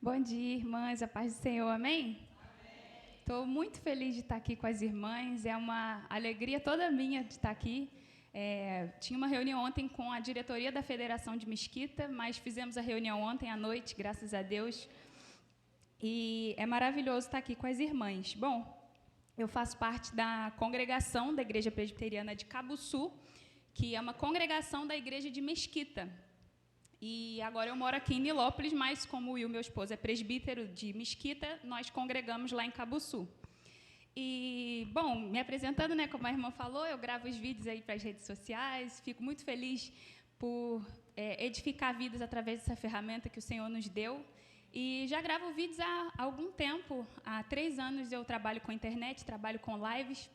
Bom dia, irmãs, a paz do Senhor, amém? Estou muito feliz de estar aqui com as irmãs, é uma alegria toda minha de estar aqui. Tinha uma reunião ontem com a diretoria da Federação de Mesquita, mas fizemos a reunião ontem à noite, graças a Deus, e é maravilhoso estar aqui com as irmãs. Bom, eu faço parte da congregação da Igreja Presbiteriana de Cabuçu, que é uma congregação da Igreja de Mesquita. E agora eu moro aqui em Nilópolis, mas como o Will, meu esposo, é presbítero de Mesquita, nós congregamos lá em Cabuçu. E, bom, me apresentando, né, como a irmã falou, eu gravo os vídeos aí para as redes sociais, fico muito feliz por edificar vidas através dessa ferramenta que o Senhor nos deu. E já gravo vídeos há algum tempo, há 3 anos eu trabalho com internet, trabalho com lives.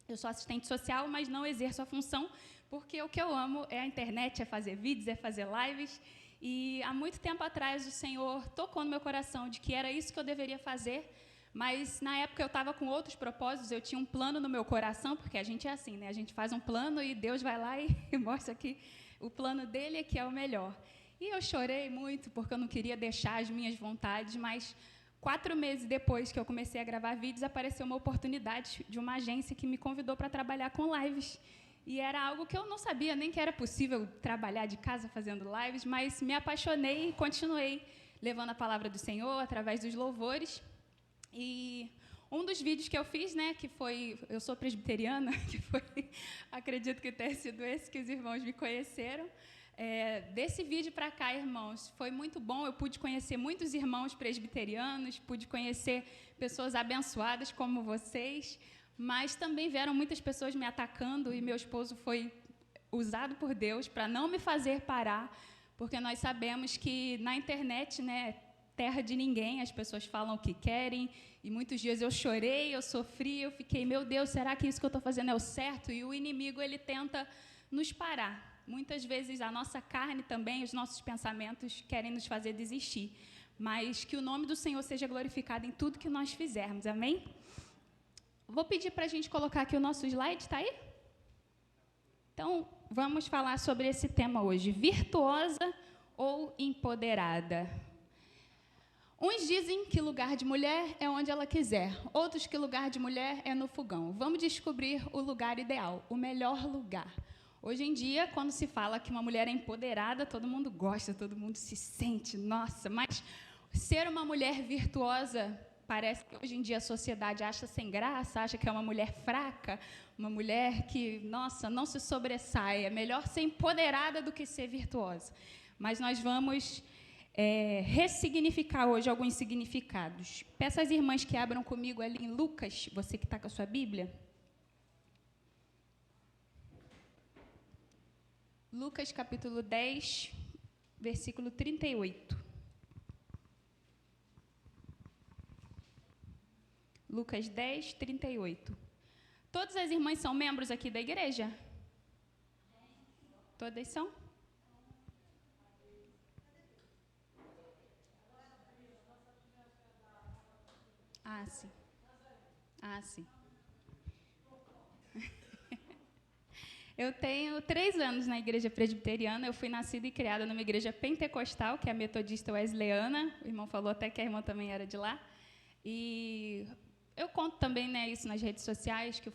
Eu sou assistente social, mas não exerço a função, porque o que eu amo é a internet, é fazer vídeos, é fazer lives. E há muito tempo atrás o Senhor tocou no meu coração de que era isso que eu deveria fazer, mas na época eu estava com outros propósitos, eu tinha um plano no meu coração, porque a gente é assim, né? A gente faz um plano e Deus vai lá e mostra que o plano dele é que é o melhor. E eu chorei muito, porque eu não queria deixar as minhas vontades, mas 4 meses depois que eu comecei a gravar vídeos, apareceu uma oportunidade de uma agência que me convidou para trabalhar com lives. E era algo que eu não sabia nem que era possível trabalhar de casa fazendo lives, mas me apaixonei e continuei levando a palavra do Senhor através dos louvores. E um dos vídeos que eu fiz, né, que foi, eu sou presbiteriana, que foi, acredito que tenha sido esse que os irmãos me conheceram. Desse vídeo para cá, irmãos, foi muito bom, eu pude conhecer muitos irmãos presbiterianos, pude conhecer pessoas abençoadas como vocês, mas também vieram muitas pessoas me atacando e meu esposo foi usado por Deus para não me fazer parar, porque nós sabemos que na internet, né, terra de ninguém, as pessoas falam o que querem, e muitos dias eu chorei, eu sofri, eu fiquei, meu Deus, será que isso que eu estou fazendo é o certo? E o inimigo, ele tenta nos parar. Muitas vezes a nossa carne também, os nossos pensamentos querem nos fazer desistir, mas que o nome do Senhor seja glorificado em tudo que nós fizermos, amém? Vou pedir para a gente colocar aqui o nosso slide, está aí? Então, vamos falar sobre esse tema hoje, virtuosa ou empoderada? Uns dizem que lugar de mulher é onde ela quiser, outros que lugar de mulher é no fogão. Vamos descobrir o lugar ideal, o melhor lugar. Hoje em dia, quando se fala que uma mulher é empoderada, todo mundo gosta, todo mundo se sente, nossa, mas ser uma mulher virtuosa, parece que hoje em dia a sociedade acha sem graça, acha que é uma mulher fraca, uma mulher que, nossa, não se sobressai, é melhor ser empoderada do que ser virtuosa. Mas nós vamos ressignificar hoje alguns significados. Peço às irmãs que abram comigo ali em Lucas, você que está com a sua Bíblia. Lucas, capítulo 10, versículo 38. Lucas 10, 38. Todas as irmãs são membros aqui da igreja? Todas são? Ah, sim. Ah, sim. Eu tenho 3 anos na igreja presbiteriana, eu fui nascida e criada numa igreja pentecostal, que é a metodista wesleyana, o irmão falou até que a irmã também era de lá, e eu conto também, né, isso nas redes sociais, que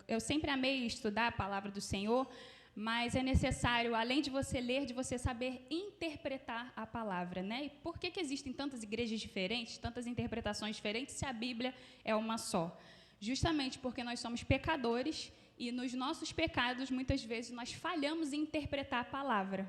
eu sempre amei estudar a palavra do Senhor, mas é necessário, além de você ler, de você saber interpretar a palavra, né? E por que existem tantas igrejas diferentes, tantas interpretações diferentes, se a Bíblia é uma só? Justamente porque nós somos pecadores e nos nossos pecados, muitas vezes, nós falhamos em interpretar a palavra.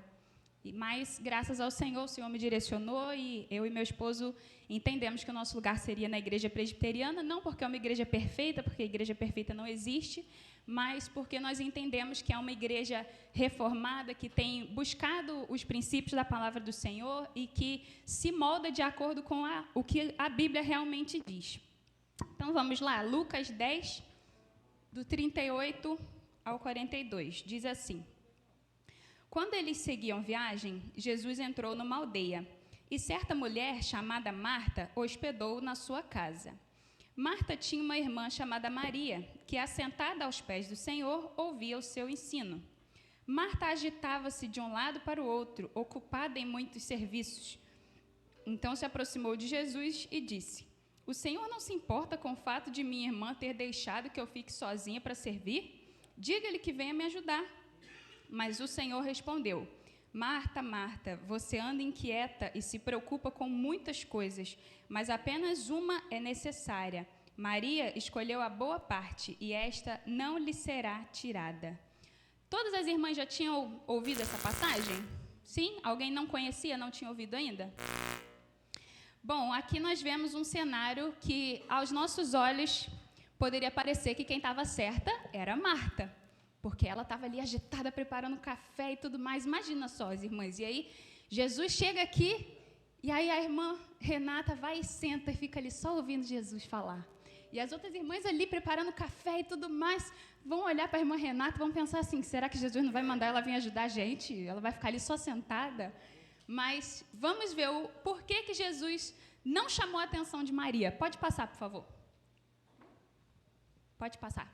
Mas, graças ao Senhor, o Senhor me direcionou e eu e meu esposo entendemos que o nosso lugar seria na igreja presbiteriana, não porque é uma igreja perfeita, porque a igreja perfeita não existe, mas porque nós entendemos que é uma igreja reformada, que tem buscado os princípios da palavra do Senhor e que se molda de acordo com o que a Bíblia realmente diz. Então, vamos lá, Lucas 10, do 38 ao 42, diz assim: Quando eles seguiam viagem, Jesus entrou numa aldeia, e certa mulher, chamada Marta, hospedou-o na sua casa. Marta tinha uma irmã chamada Maria, que, assentada aos pés do Senhor, ouvia o seu ensino. Marta agitava-se de um lado para o outro, ocupada em muitos serviços. Então se aproximou de Jesus e disse: o Senhor não se importa com o fato de minha irmã ter deixado que eu fique sozinha para servir? Diga-lhe que venha me ajudar. Mas o Senhor respondeu: Marta, Marta, você anda inquieta e se preocupa com muitas coisas, mas apenas uma é necessária. Maria escolheu a boa parte, e esta não lhe será tirada. Todas as irmãs já tinham ouvido essa passagem? Sim? Alguém não conhecia, não tinha ouvido ainda? Bom, aqui nós vemos um cenário que, aos nossos olhos, poderia parecer que quem estava certa era Marta, porque ela estava ali agitada, preparando café e tudo mais. Imagina só as irmãs. E aí, Jesus chega aqui, e aí a irmã Renata vai e senta e fica ali só ouvindo Jesus falar. E as outras irmãs ali preparando café e tudo mais, vão olhar para a irmã Renata e vão pensar assim, será que Jesus não vai mandar ela vir ajudar a gente? Ela vai ficar ali só sentada? Mas vamos ver o porquê que Jesus não chamou a atenção de Maria. Pode passar, por favor. Pode passar.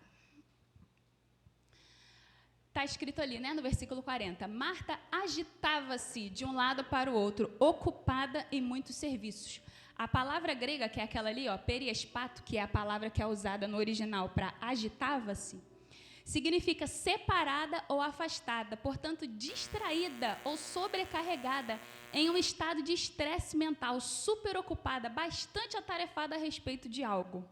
Está escrito ali, né, no versículo 40. Marta agitava-se de um lado para o outro, ocupada em muitos serviços. A palavra grega, que é aquela ali, ó, periespato, que é a palavra que é usada no original para agitava-se, significa separada ou afastada, portanto, distraída ou sobrecarregada em um estado de estresse mental, super ocupada, bastante atarefada a respeito de algo.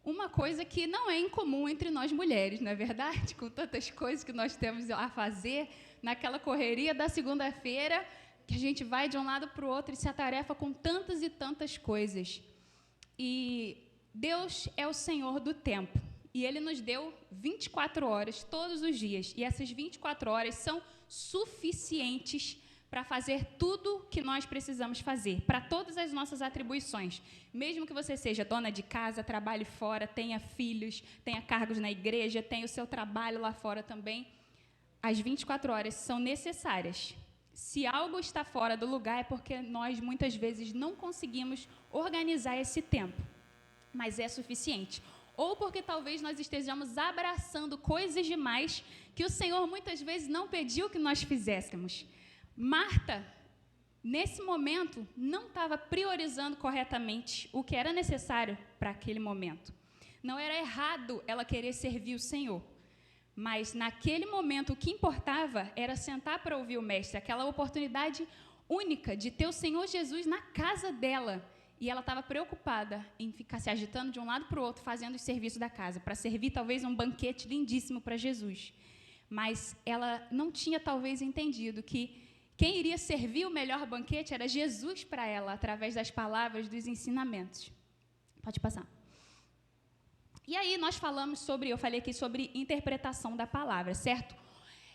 Uma coisa que não é incomum entre nós mulheres, não é verdade? Com tantas coisas que nós temos a fazer, naquela correria da segunda-feira, que a gente vai de um lado para o outro e se atarefa com tantas e tantas coisas. E Deus é o Senhor do tempo. E Ele nos deu 24 horas todos os dias. E essas 24 horas são suficientes para fazer tudo que nós precisamos fazer, para todas as nossas atribuições. Mesmo que você seja dona de casa, trabalhe fora, tenha filhos, tenha cargos na igreja, tenha o seu trabalho lá fora também, as 24 horas são necessárias. Se algo está fora do lugar é porque nós muitas vezes não conseguimos organizar esse tempo, mas é suficiente. Ou porque talvez nós estejamos abraçando coisas demais que o Senhor muitas vezes não pediu que nós fizéssemos. Marta, nesse momento, não estava priorizando corretamente o que era necessário para aquele momento. Não era errado ela querer servir o Senhor, mas naquele momento o que importava era sentar para ouvir o Mestre, aquela oportunidade única de ter o Senhor Jesus na casa dela. E ela estava preocupada em ficar se agitando de um lado para o outro, fazendo os serviços da casa, para servir talvez um banquete lindíssimo para Jesus. Mas ela não tinha talvez entendido que quem iria servir o melhor banquete era Jesus para ela, através das palavras, dos ensinamentos. Pode passar. E aí nós falamos eu falei aqui sobre interpretação da palavra, certo?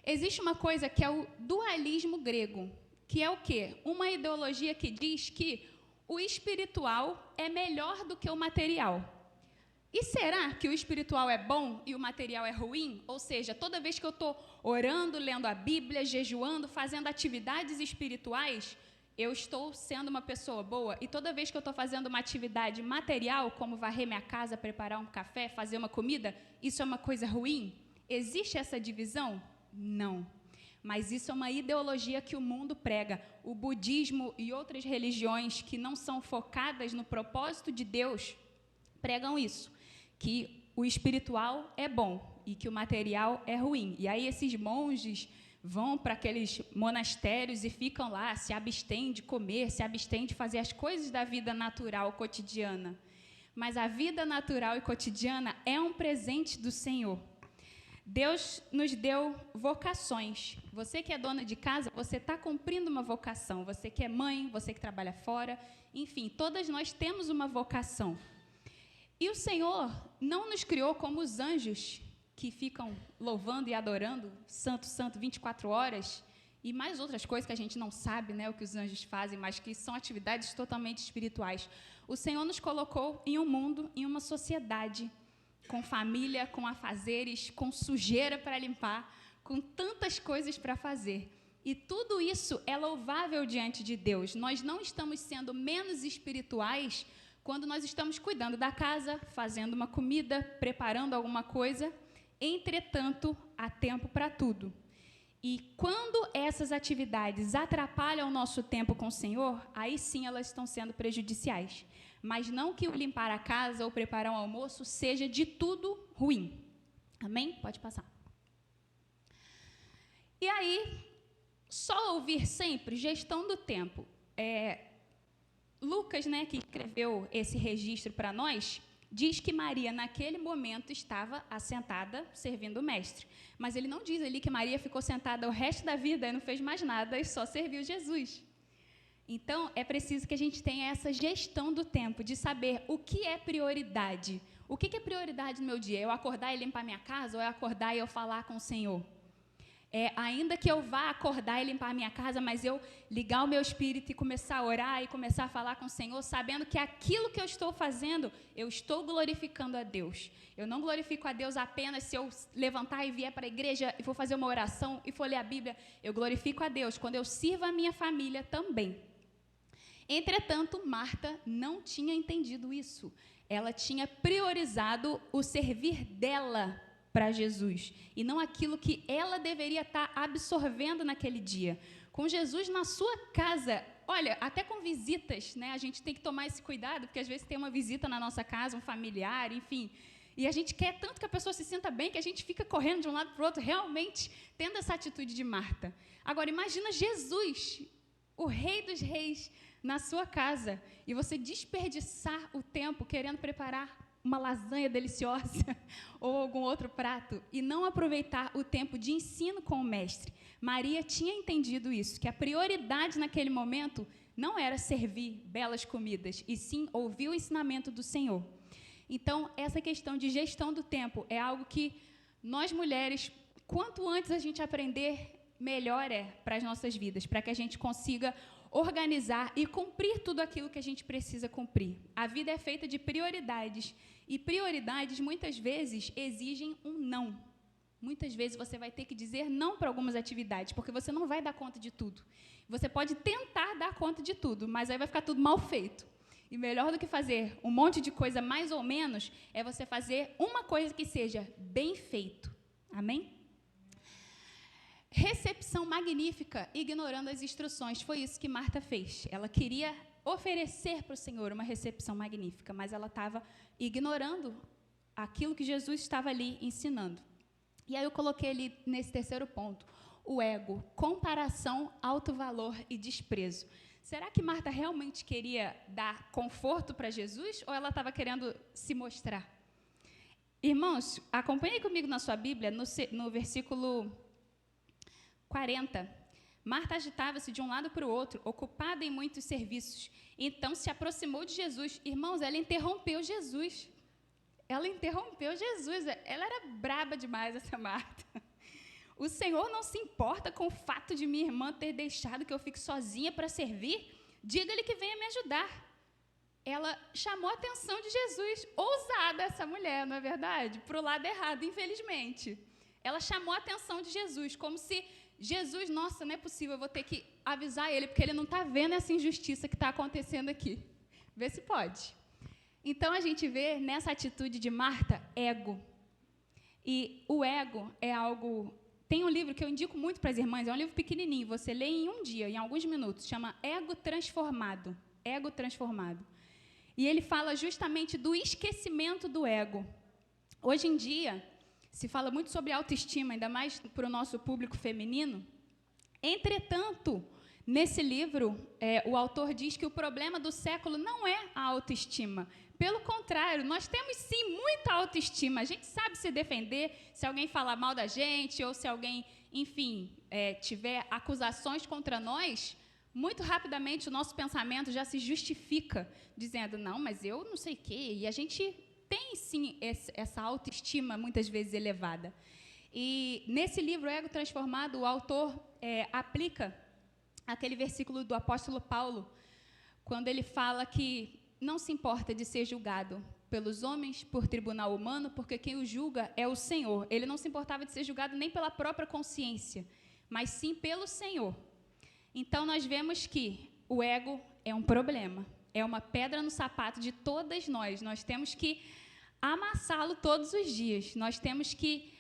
Existe uma coisa que é o dualismo grego, que é o quê? Uma ideologia que diz que o espiritual é melhor do que o material. E será que o espiritual é bom e o material é ruim? Ou seja, toda vez que eu estou orando, lendo a Bíblia, jejuando, fazendo atividades espirituais, eu estou sendo uma pessoa boa. E toda vez que eu estou fazendo uma atividade material, como varrer minha casa, preparar um café, fazer uma comida, isso é uma coisa ruim? Existe essa divisão? Não. Mas isso é uma ideologia que o mundo prega. O budismo e outras religiões que não são focadas no propósito de Deus pregam isso, que o espiritual é bom e que o material é ruim. E aí esses monges vão para aqueles monastérios e ficam lá, se abstêm de comer, se abstêm de fazer as coisas da vida natural, cotidiana. Mas a vida natural e cotidiana é um presente do Senhor. Deus nos deu vocações. Você que é dona de casa, você está cumprindo uma vocação. Você que é mãe, você que trabalha fora, enfim, todas nós temos uma vocação. E o Senhor não nos criou como os anjos, que ficam louvando e adorando, santo, santo, 24 horas, e mais outras coisas que a gente não sabe, né, o que os anjos fazem, mas que são atividades totalmente espirituais. O Senhor nos colocou em um mundo, em uma sociedade, com família, com afazeres, com sujeira para limpar, com tantas coisas para fazer. E tudo isso é louvável diante de Deus. Nós não estamos sendo menos espirituais quando nós estamos cuidando da casa, fazendo uma comida, preparando alguma coisa. Entretanto, há tempo para tudo. E quando essas atividades atrapalham o nosso tempo com o Senhor, aí sim elas estão sendo prejudiciais. Mas não que o limpar a casa ou preparar um almoço seja de tudo ruim. Amém? Pode passar. E aí, só ouvir sempre gestão do tempo. Lucas, né, que escreveu esse registro para nós, diz que Maria, naquele momento, estava assentada servindo o mestre. Mas ele não diz ali que Maria ficou sentada o resto da vida e não fez mais nada e só serviu Jesus. Então, é preciso que a gente tenha essa gestão do tempo, de saber o que é prioridade. O que é prioridade no meu dia? Eu acordar e limpar minha casa ou é acordar e eu falar com o Senhor? Ainda que eu vá acordar e limpar a minha casa, mas eu ligar o meu espírito e começar a orar e começar a falar com o Senhor, sabendo que aquilo que eu estou fazendo, eu estou glorificando a Deus. Eu não glorifico a Deus apenas se eu levantar e vier para a igreja e for fazer uma oração e for ler a Bíblia. Eu glorifico a Deus quando eu sirvo a minha família também. Entretanto, Marta não tinha entendido isso. Ela tinha priorizado o servir dela para Jesus, e não aquilo que ela deveria estar absorvendo naquele dia. Com Jesus na sua casa, olha, até com visitas, né? A gente tem que tomar esse cuidado, porque às vezes tem uma visita na nossa casa, um familiar, enfim, e a gente quer tanto que a pessoa se sinta bem, que a gente fica correndo de um lado para o outro, realmente tendo essa atitude de Marta. Agora, imagina Jesus, o Rei dos Reis, na sua casa, e você desperdiçar o tempo querendo preparar uma lasanha deliciosa ou algum outro prato e não aproveitar o tempo de ensino com o mestre. Maria tinha entendido isso, que a prioridade naquele momento não era servir belas comidas, e sim ouvir o ensinamento do Senhor. Então, essa questão de gestão do tempo é algo que nós mulheres, quanto antes a gente aprender, melhor é para as nossas vidas, para que a gente consiga organizar e cumprir tudo aquilo que a gente precisa cumprir. A vida é feita de prioridades, e prioridades muitas vezes exigem um não. Muitas vezes você vai ter que dizer não para algumas atividades, porque você não vai dar conta de tudo. Você pode tentar dar conta de tudo, mas aí vai ficar tudo mal feito. E melhor do que fazer um monte de coisa mais ou menos, é você fazer uma coisa que seja bem feito. Amém? Recepção magnífica, ignorando as instruções. Foi isso que Marta fez. Ela queria oferecer para o Senhor uma recepção magnífica, mas ela estava ignorando aquilo que Jesus estava ali ensinando. E aí eu coloquei ali nesse terceiro ponto, o ego, comparação, alto valor e desprezo. Será que Marta realmente queria dar conforto para Jesus ou ela estava querendo se mostrar? Irmãos, acompanhem comigo na sua Bíblia, no versículo 40. Marta agitava-se de um lado para o outro, ocupada em muitos serviços. Então se aproximou de Jesus. Irmãos, ela interrompeu Jesus. Ela interrompeu Jesus. Ela era braba demais, essa Marta. O Senhor não se importa com o fato de minha irmã ter deixado que eu fique sozinha para servir? Diga-lhe que venha me ajudar. Ela chamou a atenção de Jesus. Ousada essa mulher, não é verdade? Para o lado errado, infelizmente. Ela chamou a atenção de Jesus, como se Jesus, nossa, não é possível, eu vou ter que avisar ele, porque ele não está vendo essa injustiça que está acontecendo aqui. Vê se pode. Então, a gente vê nessa atitude de Marta, ego. E o ego é algo... Tem um livro que eu indico muito para as irmãs, é um livro pequenininho, você lê em um dia, em alguns minutos, chama Ego Transformado. Ego Transformado. E ele fala justamente do esquecimento do ego. Hoje em dia, se fala muito sobre autoestima, ainda mais para o nosso público feminino. Entretanto, nesse livro, o autor diz que o problema do século não é a autoestima. Pelo contrário, nós temos sim muita autoestima. A gente sabe se defender se alguém falar mal da gente ou se alguém, enfim, tiver acusações contra nós. Muito rapidamente o nosso pensamento já se justifica, dizendo, não, mas eu não sei o quê. E a gente tem sim essa autoestima muitas vezes elevada. E nesse livro, Ego Transformado, o autor aplica aquele versículo do apóstolo Paulo, quando ele fala que não se importa de ser julgado pelos homens, por tribunal humano, porque quem o julga é o Senhor. Ele não se importava de ser julgado nem pela própria consciência, mas sim pelo Senhor. Então, nós vemos que o ego é um problema, é uma pedra no sapato de todas nós. Nós temos que amassá-lo todos os dias. Nós temos que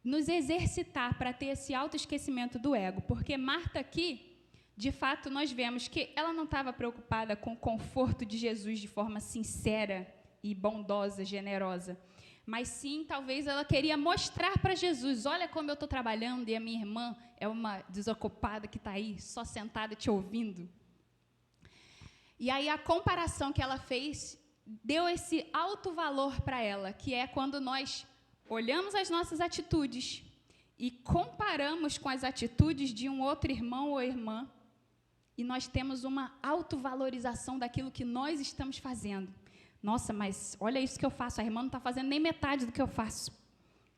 nos exercitar para ter esse autoesquecimento do ego, porque Marta aqui, de fato, nós vemos que ela não estava preocupada com o conforto de Jesus de forma sincera e bondosa, generosa, mas sim, talvez ela queria mostrar para Jesus, olha como eu estou trabalhando e a minha irmã é uma desocupada que está aí, só sentada te ouvindo. E aí a comparação que ela fez deu esse alto valor para ela, que é quando nós olhamos as nossas atitudes e comparamos com as atitudes de um outro irmão ou irmã, e nós temos uma autovalorização daquilo que nós estamos fazendo. Nossa, mas olha isso que eu faço, a irmã não está fazendo nem metade do que eu faço.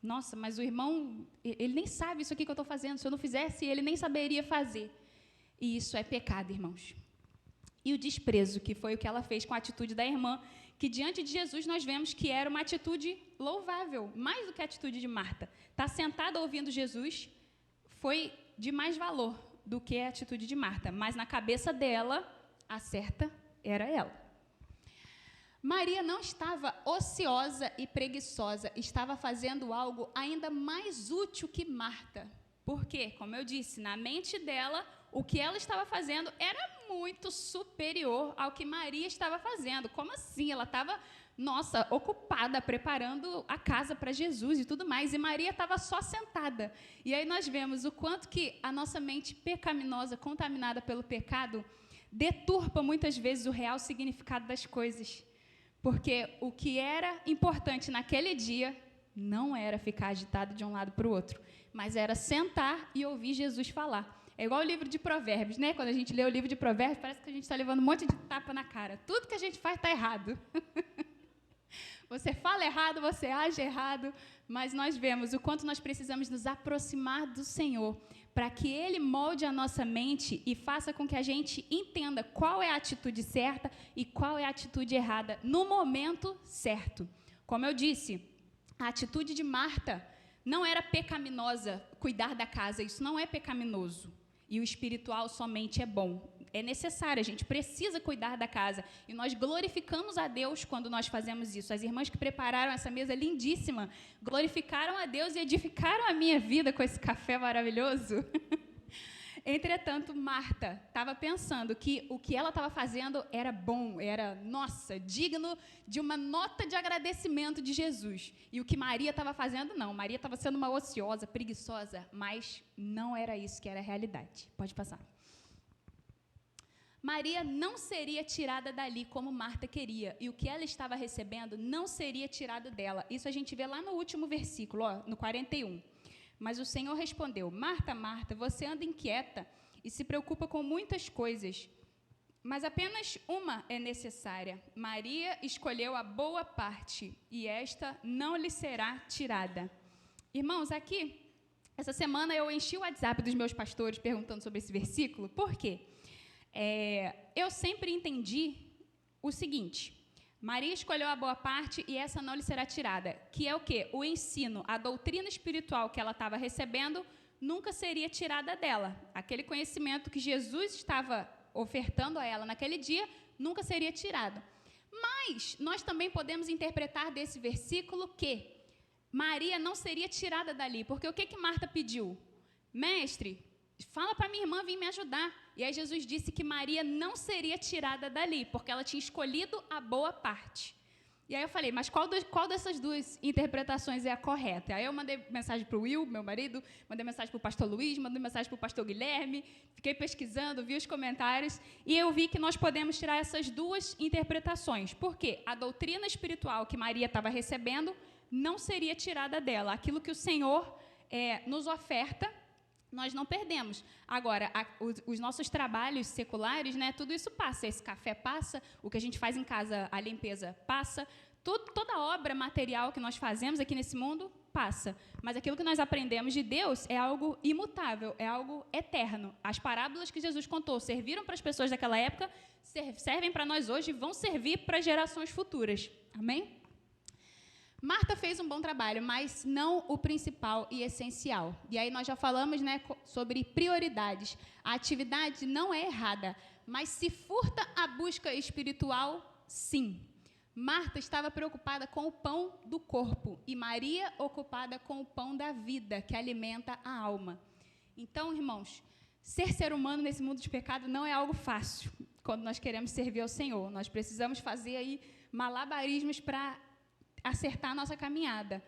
Nossa, mas o irmão, ele nem sabe isso aqui que eu estou fazendo, se eu não fizesse, ele nem saberia fazer. E isso é pecado, irmãos. E o desprezo, que foi o que ela fez com a atitude da irmã, que diante de Jesus nós vemos que era uma atitude louvável, mais do que a atitude de Marta. Estar sentada ouvindo Jesus foi de mais valor do que a atitude de Marta, mas na cabeça dela, a certa era ela. Maria não estava ociosa e preguiçosa, estava fazendo algo ainda mais útil que Marta. Por quê? Como eu disse, na mente dela, o que ela estava fazendo era muito superior ao que Maria estava fazendo. Como assim? Ela estava, ocupada, preparando a casa para Jesus e tudo mais, e Maria estava só sentada. E aí nós vemos o quanto que a nossa mente pecaminosa, contaminada pelo pecado, deturpa muitas vezes o real significado das coisas. Porque o que era importante naquele dia não era ficar agitado de um lado para o outro, mas era sentar e ouvir Jesus falar. É igual o livro de Provérbios, né? Quando a gente lê o livro de Provérbios, parece que a gente está levando um monte de tapa na cara. Tudo que a gente faz está errado. Você fala errado, você age errado, mas nós vemos o quanto nós precisamos nos aproximar do Senhor para que Ele molde a nossa mente e faça com que a gente entenda qual é a atitude certa e qual é a atitude errada no momento certo. Como eu disse, a atitude de Marta não era pecaminosa, cuidar da casa, isso não é pecaminoso. E o espiritual somente é bom. É necessário, a gente precisa cuidar da casa. E nós glorificamos a Deus quando nós fazemos isso. As irmãs que prepararam essa mesa lindíssima, glorificaram a Deus e edificaram a minha vida com esse café maravilhoso. Entretanto, Marta estava pensando que o que ela estava fazendo era bom, era, digno de uma nota de agradecimento de Jesus. E o que Maria estava fazendo, não. Maria estava sendo uma ociosa, preguiçosa, mas não era isso que era a realidade. Pode passar. Maria não seria tirada dali como Marta queria, e o que ela estava recebendo não seria tirado dela. Isso a gente vê lá no último versículo, no 41. Mas o Senhor respondeu: Marta, Marta, você anda inquieta e se preocupa com muitas coisas, mas apenas uma é necessária. Maria escolheu a boa parte, e esta não lhe será tirada. Irmãos, aqui, essa semana eu enchi o WhatsApp dos meus pastores perguntando sobre esse versículo. Por quê? Eu sempre entendi o seguinte: Maria escolheu a boa parte e essa não lhe será tirada, que é o quê? O ensino, a doutrina espiritual que ela estava recebendo nunca seria tirada dela. Aquele conhecimento que Jesus estava ofertando a ela naquele dia nunca seria tirado. Mas nós também podemos interpretar desse versículo que Maria não seria tirada dali, porque o que Marta pediu? Mestre, fala para minha irmã vir me ajudar. E aí Jesus disse que Maria não seria tirada dali, porque ela tinha escolhido a boa parte. E aí eu falei, mas qual dessas duas interpretações é a correta? Aí eu mandei mensagem para o Will, meu marido, mandei mensagem para o pastor Luiz, mandei mensagem para o pastor Guilherme, fiquei pesquisando, vi os comentários, e eu vi que nós podemos tirar essas duas interpretações. Por quê? A doutrina espiritual que Maria estava recebendo não seria tirada dela. Aquilo que o Senhor nos oferta, nós não perdemos. Agora, os nossos trabalhos seculares, né, tudo isso passa. Esse café passa, o que a gente faz em casa, a limpeza passa, toda obra material que nós fazemos aqui nesse mundo passa. Mas aquilo que nós aprendemos de Deus é algo imutável, é algo eterno. As parábolas que Jesus contou serviram para as pessoas daquela época, servem para nós hoje e vão servir para gerações futuras. Amém? Marta fez um bom trabalho, mas não o principal e essencial. E aí nós já falamos, né, sobre prioridades. A atividade não é errada, mas se furta a busca espiritual, sim. Marta estava preocupada com o pão do corpo e Maria ocupada com o pão da vida, que alimenta a alma. Então, irmãos, ser humano nesse mundo de pecado não é algo fácil quando nós queremos servir ao Senhor. Nós precisamos fazer aí malabarismos para acertar a nossa caminhada.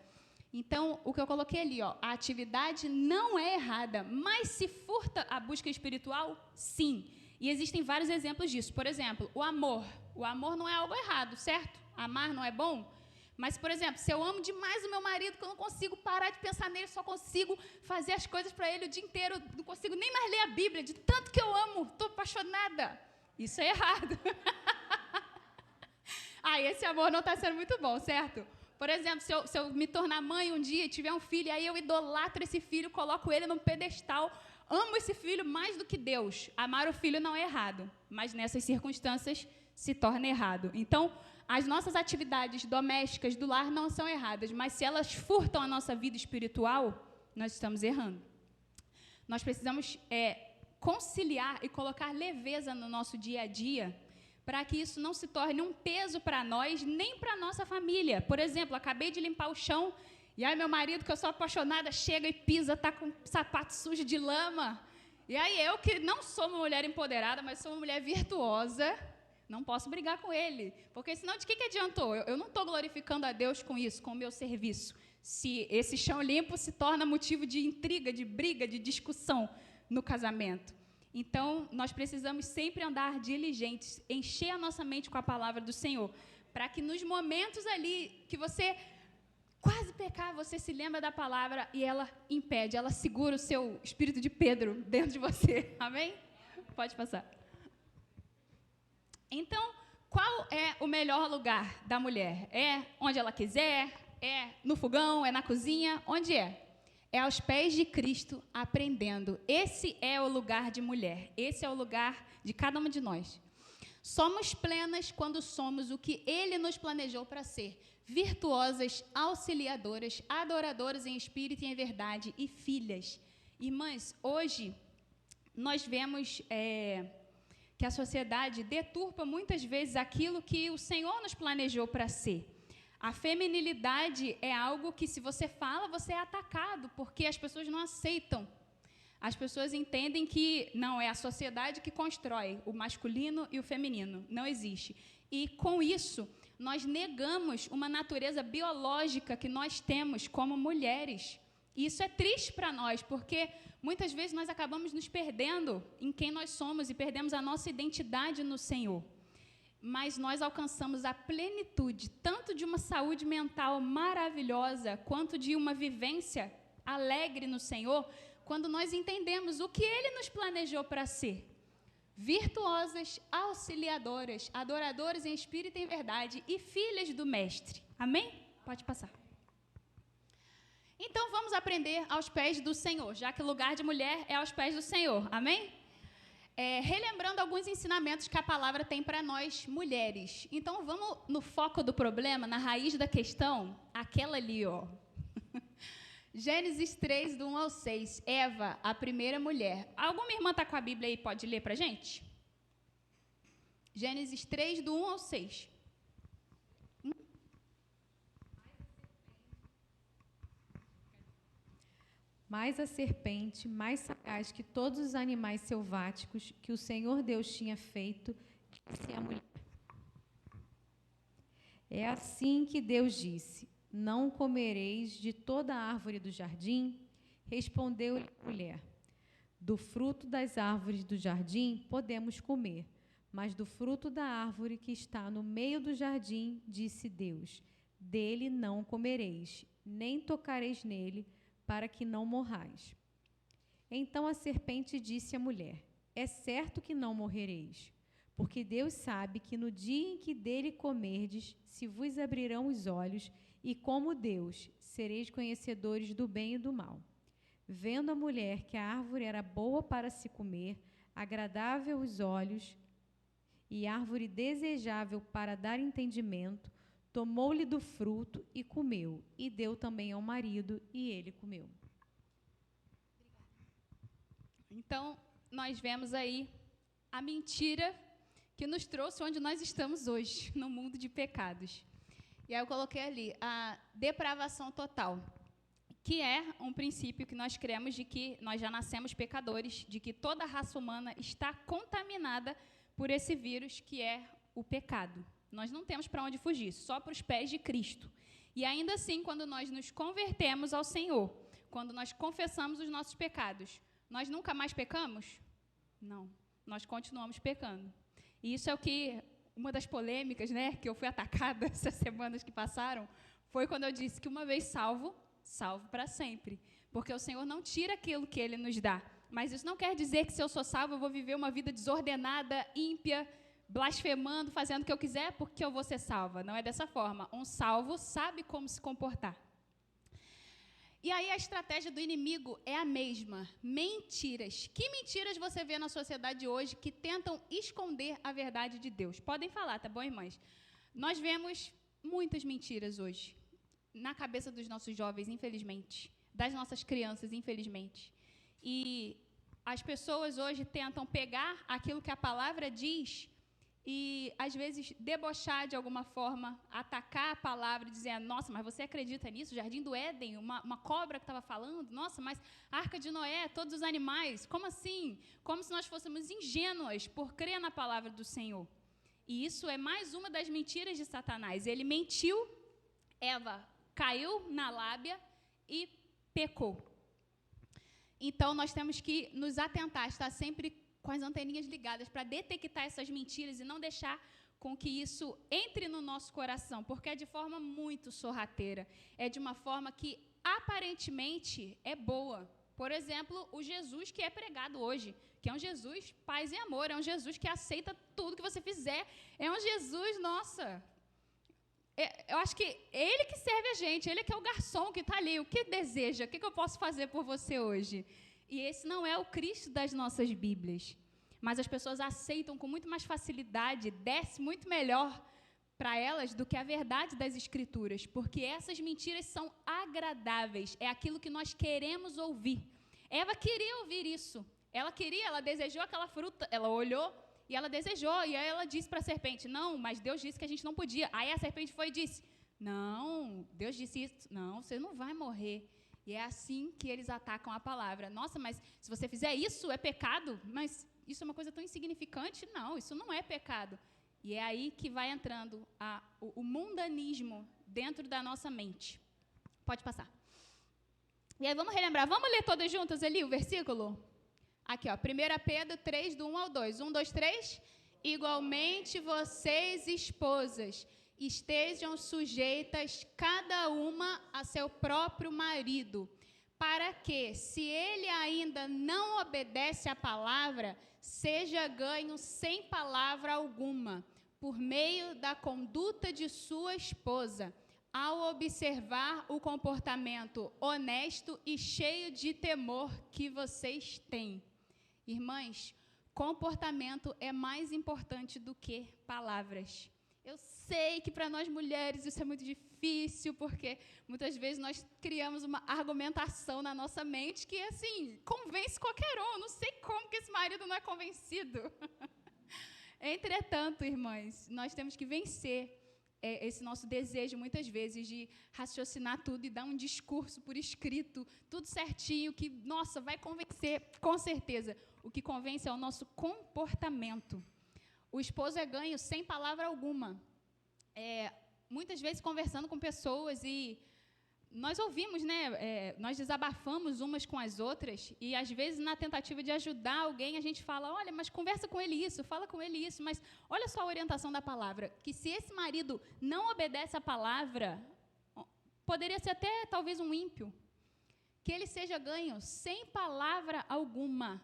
Então, o que eu coloquei ali, ó, a atividade não é errada, mas se furta a busca espiritual, sim. E existem vários exemplos disso. Por exemplo, o amor. O amor não é algo errado, certo? Amar não é bom? Mas, por exemplo, se eu amo demais o meu marido, que eu não consigo parar de pensar nele, só consigo fazer as coisas para ele o dia inteiro, não consigo nem mais ler a Bíblia, de tanto que eu amo, estou apaixonada. Isso é errado. Esse amor não está sendo muito bom, certo? Por exemplo, se eu me tornar mãe um dia e tiver um filho, aí eu idolatro esse filho, coloco ele num pedestal, amo esse filho mais do que Deus. Amar o filho não é errado, mas nessas circunstâncias se torna errado. Então, as nossas atividades domésticas do lar não são erradas, mas se elas furtam a nossa vida espiritual, nós estamos errando. Nós precisamos conciliar e colocar leveza no nosso dia a dia, para que isso não se torne um peso para nós, nem para a nossa família. Por exemplo, acabei de limpar o chão, e aí meu marido, que eu sou apaixonada, chega e pisa, está com sapato sujo de lama. E aí eu, que não sou uma mulher empoderada, mas sou uma mulher virtuosa, não posso brigar com ele, porque senão de que adiantou? Eu não estou glorificando a Deus com isso, com o meu serviço, se esse chão limpo se torna motivo de intriga, de briga, de discussão no casamento. Então, nós precisamos sempre andar diligentes, encher a nossa mente com a palavra do Senhor, para que nos momentos ali que você quase pecar, você se lembra da palavra e ela impede, ela segura o seu espírito de Pedro dentro de você. Amém? Pode passar. Então, qual é o melhor lugar da mulher? É onde ela quiser? É no fogão? É na cozinha? Onde é? É aos pés de Cristo, aprendendo. Esse é o lugar de mulher. Esse é o lugar de cada uma de nós. Somos plenas quando somos o que Ele nos planejou para ser. Virtuosas, auxiliadoras, adoradoras em espírito e em verdade e filhas. Irmãs, hoje nós vemos que a sociedade deturpa muitas vezes aquilo que o Senhor nos planejou para ser. A feminilidade é algo que, se você fala, você é atacado, porque as pessoas não aceitam. As pessoas entendem que não é a sociedade que constrói o masculino e o feminino. Não existe. E, com isso, nós negamos uma natureza biológica que nós temos como mulheres. E isso é triste para nós, porque muitas vezes nós acabamos nos perdendo em quem nós somos e perdemos a nossa identidade no Senhor. Mas nós alcançamos a plenitude, tanto de uma saúde mental maravilhosa, quanto de uma vivência alegre no Senhor, quando nós entendemos o que Ele nos planejou para ser. Virtuosas, auxiliadoras, adoradoras em espírito e em verdade e filhas do Mestre. Amém? Pode passar. Então, vamos aprender aos pés do Senhor, já que o lugar de mulher é aos pés do Senhor. Amém? Relembrando alguns ensinamentos que a palavra tem para nós, mulheres. Então, vamos no foco do problema, na raiz da questão, aquela ali, ó. Gênesis 3, do 1 ao 6. Eva, a primeira mulher. Alguma irmã está com a Bíblia aí, pode ler para a gente? Gênesis 3, do 1 ao 6. Mas a serpente, mais sagaz que todos os animais selváticos que o Senhor Deus tinha feito, disse à mulher: É assim que Deus disse: Não comereis de toda a árvore do jardim? Respondeu-lhe a mulher: Do fruto das árvores do jardim podemos comer, mas do fruto da árvore que está no meio do jardim, disse Deus: Dele não comereis, nem tocareis nele, para que não morrais. Então a serpente disse à mulher: É certo que não morrereis, porque Deus sabe que no dia em que dele comerdes, se vos abrirão os olhos, e como Deus, sereis conhecedores do bem e do mal. Vendo a mulher que a árvore era boa para se comer, agradável aos olhos, e árvore desejável para dar entendimento, tomou-lhe do fruto e comeu, e deu também ao marido, e ele comeu. Então, nós vemos aí a mentira que nos trouxe onde nós estamos hoje, no mundo de pecados. E aí eu coloquei ali a depravação total, que é um princípio que nós cremos de que nós já nascemos pecadores, de que toda a raça humana está contaminada por esse vírus que é o pecado. Nós não temos para onde fugir, só para os pés de Cristo. E ainda assim, quando nós nos convertemos ao Senhor, quando nós confessamos os nossos pecados, nós nunca mais pecamos? Não, nós continuamos pecando. E isso é o que, uma das polêmicas, né, que eu fui atacada essas semanas que passaram, foi quando eu disse que uma vez salvo, salvo para sempre. Porque o Senhor não tira aquilo que Ele nos dá. Mas isso não quer dizer que se eu sou salvo, eu vou viver uma vida desordenada, ímpia, blasfemando, fazendo o que eu quiser, porque eu vou ser salva. Não é dessa forma. Um salvo sabe como se comportar. E aí a estratégia do inimigo é a mesma. Mentiras. Que mentiras você vê na sociedade hoje que tentam esconder a verdade de Deus? Podem falar, tá bom, irmãs? Nós vemos muitas mentiras hoje na cabeça dos nossos jovens, infelizmente, das nossas crianças, infelizmente. E as pessoas hoje tentam pegar aquilo que a palavra diz e, às vezes, debochar de alguma forma, atacar a palavra, dizendo, nossa, mas você acredita nisso? Jardim do Éden, uma cobra que estava falando? Nossa, mas a Arca de Noé, todos os animais, como assim? Como se nós fôssemos ingênuas por crer na palavra do Senhor. E isso é mais uma das mentiras de Satanás. Ele mentiu, Eva caiu na lábia e pecou. Então, nós temos que nos atentar, estar sempre com as anteninhas ligadas para detectar essas mentiras e não deixar com que isso entre no nosso coração, porque é de forma muito sorrateira, é de uma forma que aparentemente é boa. Por exemplo, o Jesus que é pregado hoje, que é um Jesus paz e amor, é um Jesus que aceita tudo que você fizer, é um Jesus, nossa... Eu acho que ele que serve a gente, ele que é o garçom que está ali, o que deseja, o que eu posso fazer por você hoje? E esse não é o Cristo das nossas Bíblias. Mas as pessoas aceitam com muito mais facilidade, desce muito melhor para elas do que a verdade das Escrituras, porque essas mentiras são agradáveis, é aquilo que nós queremos ouvir. Eva queria ouvir isso, ela desejou aquela fruta, ela olhou, e ela desejou, e aí ela disse para a serpente, não, mas Deus disse que a gente não podia. Aí a serpente foi e disse, não, Deus disse isso, não, você não vai morrer. E é assim que eles atacam a palavra. Nossa, mas se você fizer isso, é pecado? Mas isso é uma coisa tão insignificante? Não, isso não é pecado. E é aí que vai entrando o mundanismo dentro da nossa mente. Pode passar. E aí vamos relembrar, vamos ler todas juntas ali o versículo? Aqui, ó, 1 Pedro 3, do 1 ao 2. 1, 2, 3. Igualmente vocês, esposas, estejam sujeitas cada uma a seu próprio marido, para que, se ele ainda não obedece à palavra, seja ganho sem palavra alguma, por meio da conduta de sua esposa, ao observar o comportamento honesto e cheio de temor que vocês têm. Irmãs, comportamento é mais importante do que palavras. Eu sei que para nós mulheres isso é muito difícil, porque muitas vezes nós criamos uma argumentação na nossa mente que, assim, convence qualquer um. Eu não sei como que esse marido não é convencido. Entretanto, irmãs, nós temos que vencer esse nosso desejo, muitas vezes, de raciocinar tudo e dar um discurso por escrito, tudo certinho, que, nossa, vai convencer, com certeza. O que convence é o nosso comportamento. O esposo é ganho sem palavra alguma. Muitas vezes, conversando com pessoas e nós ouvimos, né? Nós desabafamos umas com as outras e, às vezes, na tentativa de ajudar alguém, a gente fala, olha, mas conversa com ele isso, fala com ele isso, mas olha só a orientação da palavra, que se esse marido não obedece à palavra, poderia ser até, talvez, um ímpio, que ele seja ganho sem palavra alguma,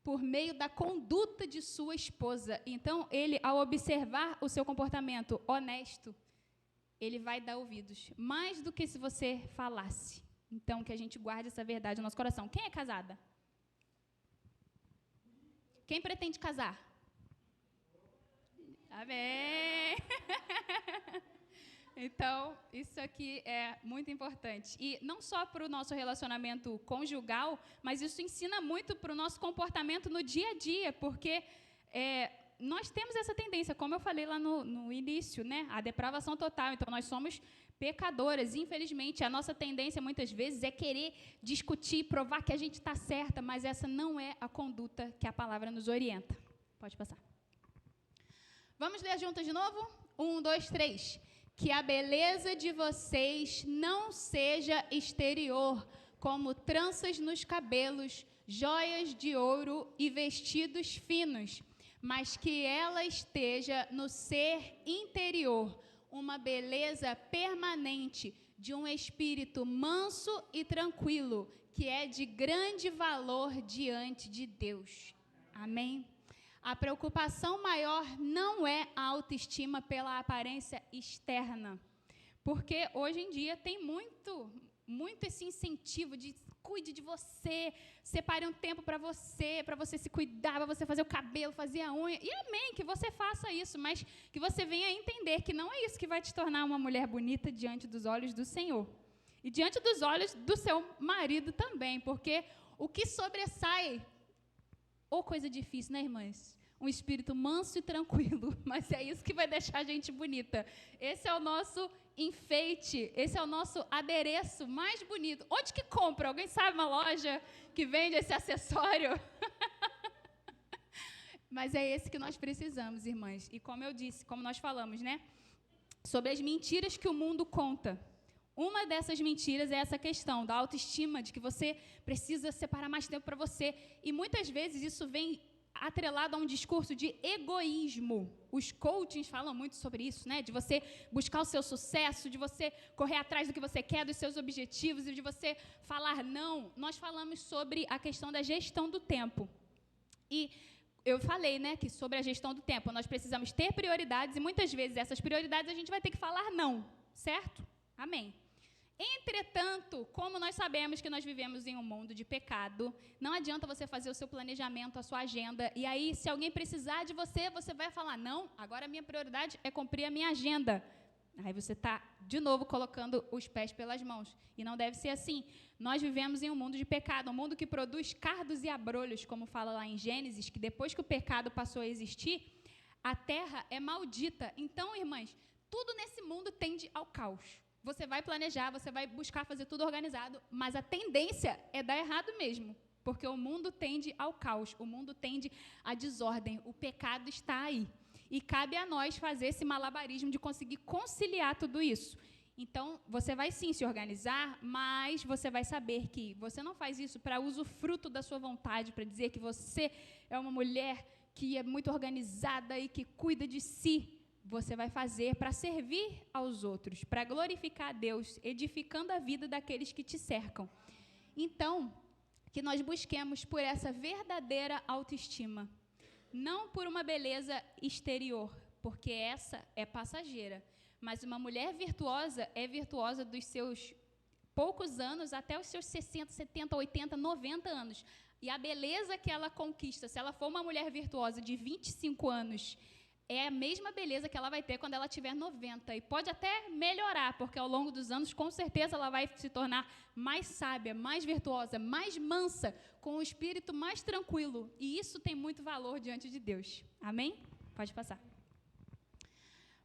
por meio da conduta de sua esposa. Então, ele, ao observar o seu comportamento honesto, ele vai dar ouvidos, mais do que se você falasse. Então, que a gente guarde essa verdade no nosso coração. Quem é casada? Quem pretende casar? Amém! Então, isso aqui é muito importante. E não só para o nosso relacionamento conjugal, mas isso ensina muito para o nosso comportamento no dia a dia, porque nós temos essa tendência, como eu falei lá no início, né? A depravação total. Então, nós somos pecadoras. Infelizmente, a nossa tendência, muitas vezes, é querer discutir, provar que a gente está certa, mas essa não é a conduta que a palavra nos orienta. Pode passar. Vamos ler juntas de novo? 1, 2, 3. Que a beleza de vocês não seja exterior, como tranças nos cabelos, joias de ouro e vestidos finos, mas que ela esteja no ser interior, uma beleza permanente de um espírito manso e tranquilo, que é de grande valor diante de Deus. Amém? A preocupação maior não é a autoestima pela aparência externa, porque hoje em dia tem muito esse incentivo de cuide de você, separe um tempo para você se cuidar, para você fazer o cabelo, fazer a unha, e amém, que você faça isso, mas que você venha entender que não é isso que vai te tornar uma mulher bonita diante dos olhos do Senhor, e diante dos olhos do seu marido também, porque o que sobressai, coisa difícil, né, irmãs? Um espírito manso e tranquilo, mas é isso que vai deixar a gente bonita. Esse é o nosso enfeite, esse é o nosso adereço mais bonito. Onde que compra? Alguém sabe uma loja que vende esse acessório? Mas é esse que nós precisamos, irmãs. E como eu disse, como nós falamos, né? Sobre as mentiras que o mundo conta. Uma dessas mentiras é essa questão da autoestima, de que você precisa separar mais tempo para você. E muitas vezes isso vem atrelado a um discurso de egoísmo. Os coachings falam muito sobre isso, né? De você buscar o seu sucesso, de você correr atrás do que você quer, dos seus objetivos, e de você falar não. Nós falamos sobre a questão da gestão do tempo. E eu falei, né, que sobre a gestão do tempo, nós precisamos ter prioridades, e muitas vezes essas prioridades a gente vai ter que falar não, certo? Amém. Entretanto, como nós sabemos que nós vivemos em um mundo de pecado, não adianta você fazer o seu planejamento, a sua agenda, e aí, se alguém precisar de você, você vai falar, não, agora a minha prioridade é cumprir a minha agenda. Aí você está, de novo, colocando os pés pelas mãos. E não deve ser assim. Nós vivemos em um mundo de pecado, um mundo que produz cardos e abrolhos, como fala lá em Gênesis, que depois que o pecado passou a existir, a terra é maldita. Então, irmãs, tudo nesse mundo tende ao caos. Você vai planejar, você vai buscar fazer tudo organizado, mas a tendência é dar errado mesmo, porque o mundo tende ao caos, o mundo tende à desordem, o pecado está aí. E cabe a nós fazer esse malabarismo de conseguir conciliar tudo isso. Então, você vai sim se organizar, mas você vai saber que você não faz isso para usufruto da sua vontade, para dizer que você é uma mulher que é muito organizada e que cuida de si. Você vai fazer para servir aos outros, para glorificar a Deus, edificando a vida daqueles que te cercam. Então, que nós busquemos por essa verdadeira autoestima, não por uma beleza exterior, porque essa é passageira, mas uma mulher virtuosa é virtuosa dos seus poucos anos até os seus 60, 70, 80, 90 anos. E a beleza que ela conquista, se ela for uma mulher virtuosa de 25 anos, é a mesma beleza que ela vai ter quando ela tiver 90. E pode até melhorar, porque ao longo dos anos, com certeza, ela vai se tornar mais sábia, mais virtuosa, mais mansa, com o espírito mais tranquilo. E isso tem muito valor diante de Deus. Amém? Pode passar.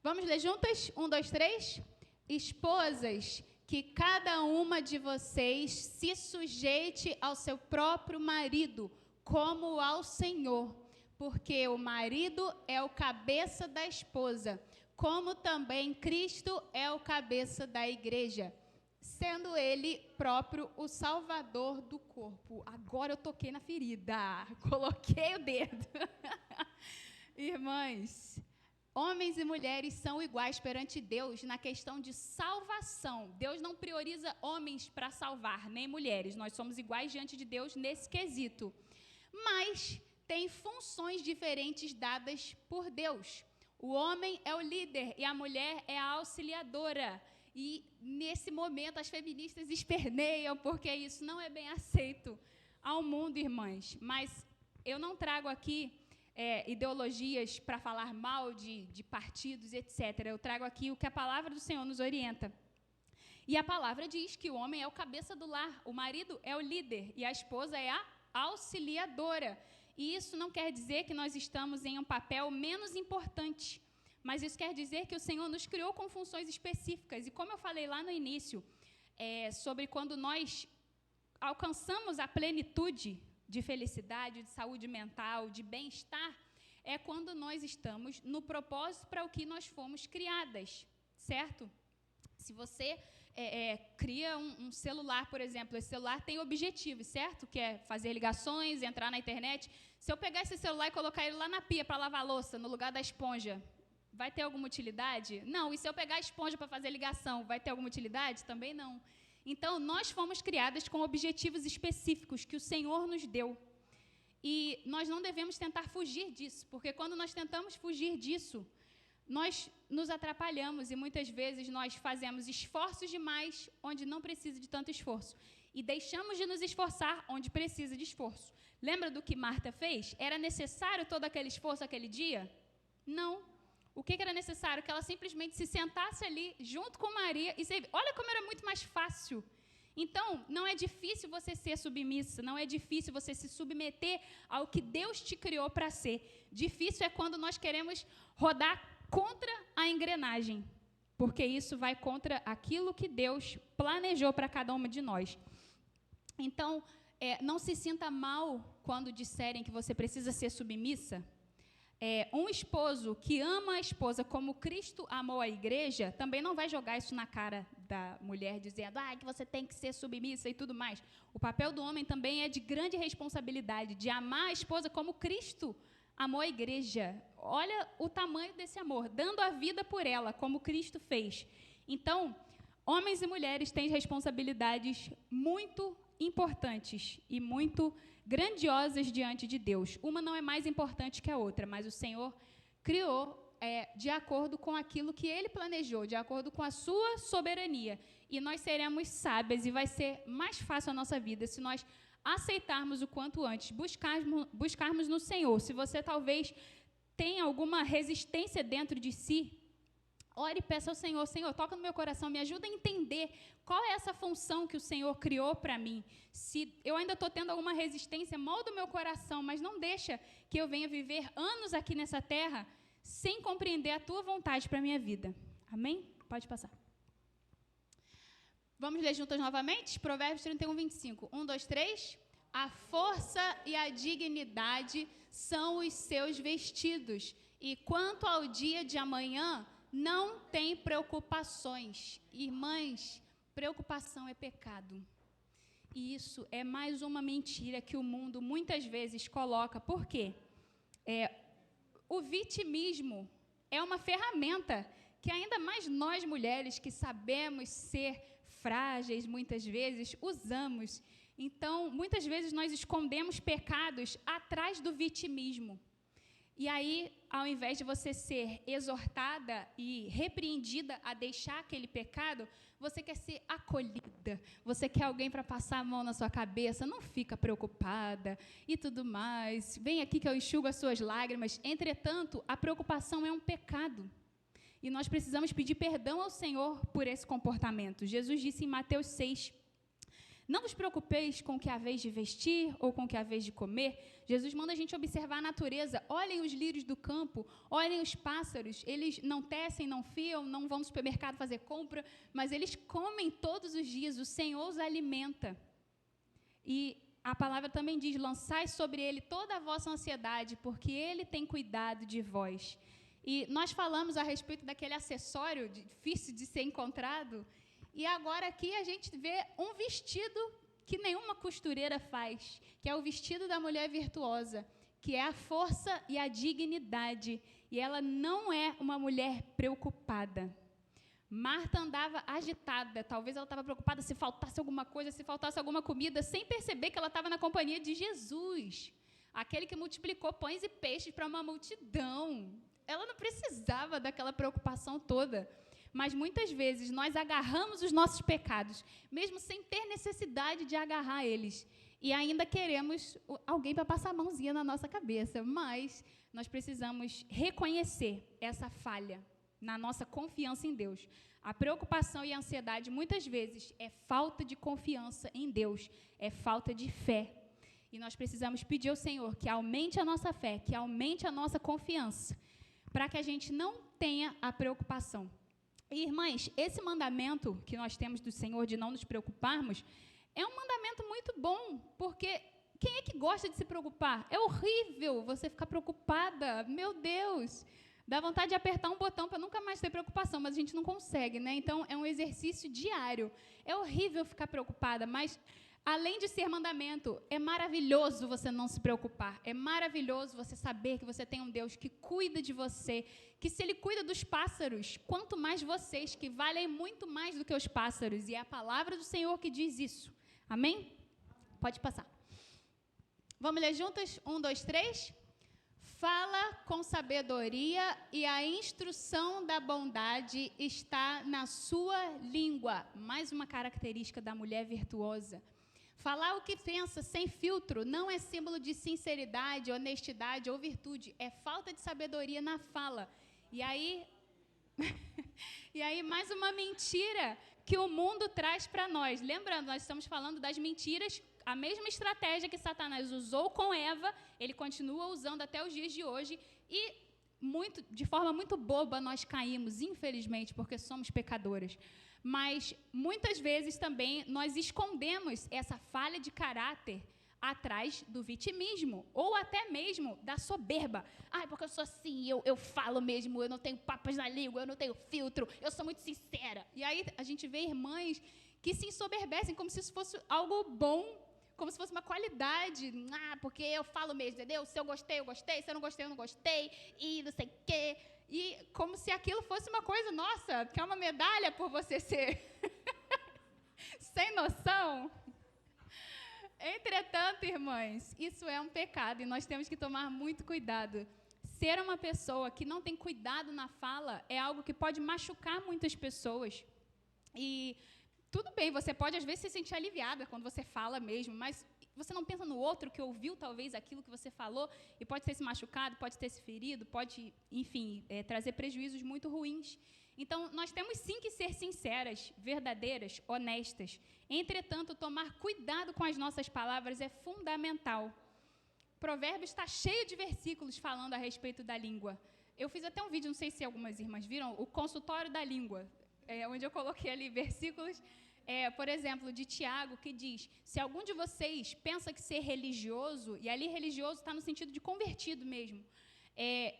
Vamos ler juntas? 1, 2, 3. Esposas, que cada uma de vocês se sujeite ao seu próprio marido, como ao Senhor. Porque o marido é o cabeça da esposa, como também Cristo é o cabeça da igreja, sendo ele próprio o salvador do corpo. Agora eu toquei na ferida, coloquei o dedo. Irmãs, homens e mulheres são iguais perante Deus na questão de salvação. Deus não prioriza homens para salvar, nem mulheres. Nós somos iguais diante de Deus nesse quesito. Mas tem funções diferentes dadas por Deus. O homem é o líder e a mulher é a auxiliadora. E, nesse momento, as feministas esperneiam, porque isso não é bem aceito ao mundo, irmãs. Mas eu não trago aqui ideologias para falar mal de partidos, etc. Eu trago aqui o que a palavra do Senhor nos orienta. E a palavra diz que o homem é o cabeça do lar, o marido é o líder e a esposa é a auxiliadora. E isso não quer dizer que nós estamos em um papel menos importante, mas isso quer dizer que o Senhor nos criou com funções específicas. E como eu falei lá no início, sobre quando nós alcançamos a plenitude de felicidade, de saúde mental, de bem-estar, é quando nós estamos no propósito para o que nós fomos criadas, certo? Se você cria um celular, por exemplo, esse celular tem objetivos, certo? Que é fazer ligações, entrar na internet. Se eu pegar esse celular e colocar ele lá na pia para lavar a louça, no lugar da esponja, vai ter alguma utilidade? Não. E se eu pegar a esponja para fazer ligação, vai ter alguma utilidade? Também não. Então, nós fomos criadas com objetivos específicos que o Senhor nos deu. E nós não devemos tentar fugir disso, porque quando nós tentamos fugir disso, nós nos atrapalhamos e muitas vezes nós fazemos esforços demais onde não precisa de tanto esforço. E deixamos de nos esforçar onde precisa de esforço. Lembra do que Marta fez? Era necessário todo aquele esforço aquele dia? Não. O que era necessário? Que ela simplesmente se sentasse ali junto com Maria e servir. Olha como era muito mais fácil. Então, não é difícil você ser submissa, não é difícil você se submeter ao que Deus te criou para ser. Difícil é quando nós queremos rodar contra a engrenagem, porque isso vai contra aquilo que Deus planejou para cada uma de nós. Então, não se sinta mal quando disserem que você precisa ser submissa. Um esposo que ama a esposa como Cristo amou a igreja, também não vai jogar isso na cara da mulher, dizendo que você tem que ser submissa e tudo mais. O papel do homem também é de grande responsabilidade, de amar a esposa como Cristo amou a igreja. Olha o tamanho desse amor, dando a vida por ela, como Cristo fez. Então, homens e mulheres têm responsabilidades muito importantes e muito grandiosas diante de Deus. Uma não é mais importante que a outra, mas o Senhor criou de acordo com aquilo que Ele planejou, de acordo com a sua soberania. E nós seremos sábias e vai ser mais fácil a nossa vida se nós aceitarmos o quanto antes, buscarmos no Senhor. Se você talvez tenha alguma resistência dentro de si, ore e peça ao Senhor: Senhor, toca no meu coração, me ajuda a entender qual é essa função que o Senhor criou para mim. Se eu ainda estou tendo alguma resistência, molda o meu coração, mas não deixa que eu venha viver anos aqui nessa terra sem compreender a Tua vontade para a minha vida. Amém? Pode passar. Vamos ler juntas novamente? Provérbios 31, 25. 1, 2, 3. A força e a dignidade são os seus vestidos, e quanto ao dia de amanhã, não tem preocupações. Irmãs, preocupação é pecado. E isso é mais uma mentira que o mundo muitas vezes coloca. Por quê? O vitimismo é uma ferramenta que ainda mais nós mulheres que sabemos ser frágeis muitas vezes usamos. Então, muitas vezes nós escondemos pecados atrás do vitimismo. E aí, ao invés de você ser exortada e repreendida a deixar aquele pecado, você quer ser acolhida, você quer alguém para passar a mão na sua cabeça, não fica preocupada e tudo mais. Vem aqui que eu enxugo as suas lágrimas. Entretanto, a preocupação é um pecado. E nós precisamos pedir perdão ao Senhor por esse comportamento. Jesus disse em Mateus 6, não vos preocupeis com o que há vez de vestir ou com o que há vez de comer. Jesus manda a gente observar a natureza. Olhem os lírios do campo, olhem os pássaros. Eles não tecem, não fiam, não vão no supermercado fazer compra, mas eles comem todos os dias. O Senhor os alimenta. E a palavra também diz: lançai sobre ele toda a vossa ansiedade, porque ele tem cuidado de vós. E nós falamos a respeito daquele acessório difícil de ser encontrado. E agora aqui a gente vê um vestido que nenhuma costureira faz, que é o vestido da mulher virtuosa, que é a força e a dignidade. E ela não é uma mulher preocupada. Marta andava agitada, talvez ela estava preocupada se faltasse alguma coisa, se faltasse alguma comida, sem perceber que ela estava na companhia de Jesus, aquele que multiplicou pães e peixes para uma multidão. Ela não precisava daquela preocupação toda. Mas muitas vezes nós agarramos os nossos pecados, mesmo sem ter necessidade de agarrar eles. E ainda queremos alguém para passar a mãozinha na nossa cabeça. Mas nós precisamos reconhecer essa falha na nossa confiança em Deus. A preocupação e a ansiedade muitas vezes é falta de confiança em Deus, é falta de fé. E nós precisamos pedir ao Senhor que aumente a nossa fé, que aumente a nossa confiança, para que a gente não tenha a preocupação. E, irmãs, esse mandamento que nós temos do Senhor de não nos preocuparmos é um mandamento muito bom, porque quem é que gosta de se preocupar? É horrível você ficar preocupada, meu Deus. Dá vontade de apertar um botão para nunca mais ter preocupação, mas a gente não consegue, né? Então, é um exercício diário. É horrível ficar preocupada, mas, além de ser mandamento, é maravilhoso você não se preocupar. É maravilhoso você saber que você tem um Deus que cuida de você, que se Ele cuida dos pássaros, quanto mais vocês, que valem muito mais do que os pássaros. E é a palavra do Senhor que diz isso. Amém? Pode passar. Vamos ler juntas? 1, 2, 3. Fala com sabedoria e a instrução da bondade está na sua língua. Mais uma característica da mulher virtuosa. Falar o que pensa sem filtro não é símbolo de sinceridade, honestidade ou virtude. É falta de sabedoria na fala. E aí mais uma mentira que o mundo traz para nós. Lembrando, nós estamos falando das mentiras. A mesma estratégia que Satanás usou com Eva, ele continua usando até os dias de hoje e de forma muito boba nós caímos, infelizmente, porque somos pecadoras. Mas muitas vezes também nós escondemos essa falha de caráter atrás do vitimismo ou até mesmo da soberba. Porque eu sou assim, eu falo mesmo, eu não tenho papas na língua, eu não tenho filtro, eu sou muito sincera. E aí a gente vê irmãs que se ensoberbecem como se isso fosse algo bom, como se fosse uma qualidade, porque eu falo mesmo, entendeu? Se eu gostei, eu gostei, se eu não gostei, eu não gostei, e não sei o quê. E como se aquilo fosse uma coisa, nossa, que é uma medalha por você ser sem noção. Entretanto, irmãs, isso é um pecado e nós temos que tomar muito cuidado. Ser uma pessoa que não tem cuidado na fala é algo que pode machucar muitas pessoas. E tudo bem, você pode às vezes se sentir aliviada quando você fala mesmo, mas você não pensa no outro que ouviu talvez aquilo que você falou e pode ter se machucado, pode ter se ferido, pode, enfim, trazer prejuízos muito ruins. Então, nós temos sim que ser sinceras, verdadeiras, honestas. Entretanto, tomar cuidado com as nossas palavras é fundamental. Provérbios está cheio de versículos falando a respeito da língua. Eu fiz até um vídeo, não sei se algumas irmãs viram, o consultório da língua, onde eu coloquei ali versículos, por exemplo, de Tiago, que diz, se algum de vocês pensa que ser religioso, e ali religioso está no sentido de convertido mesmo,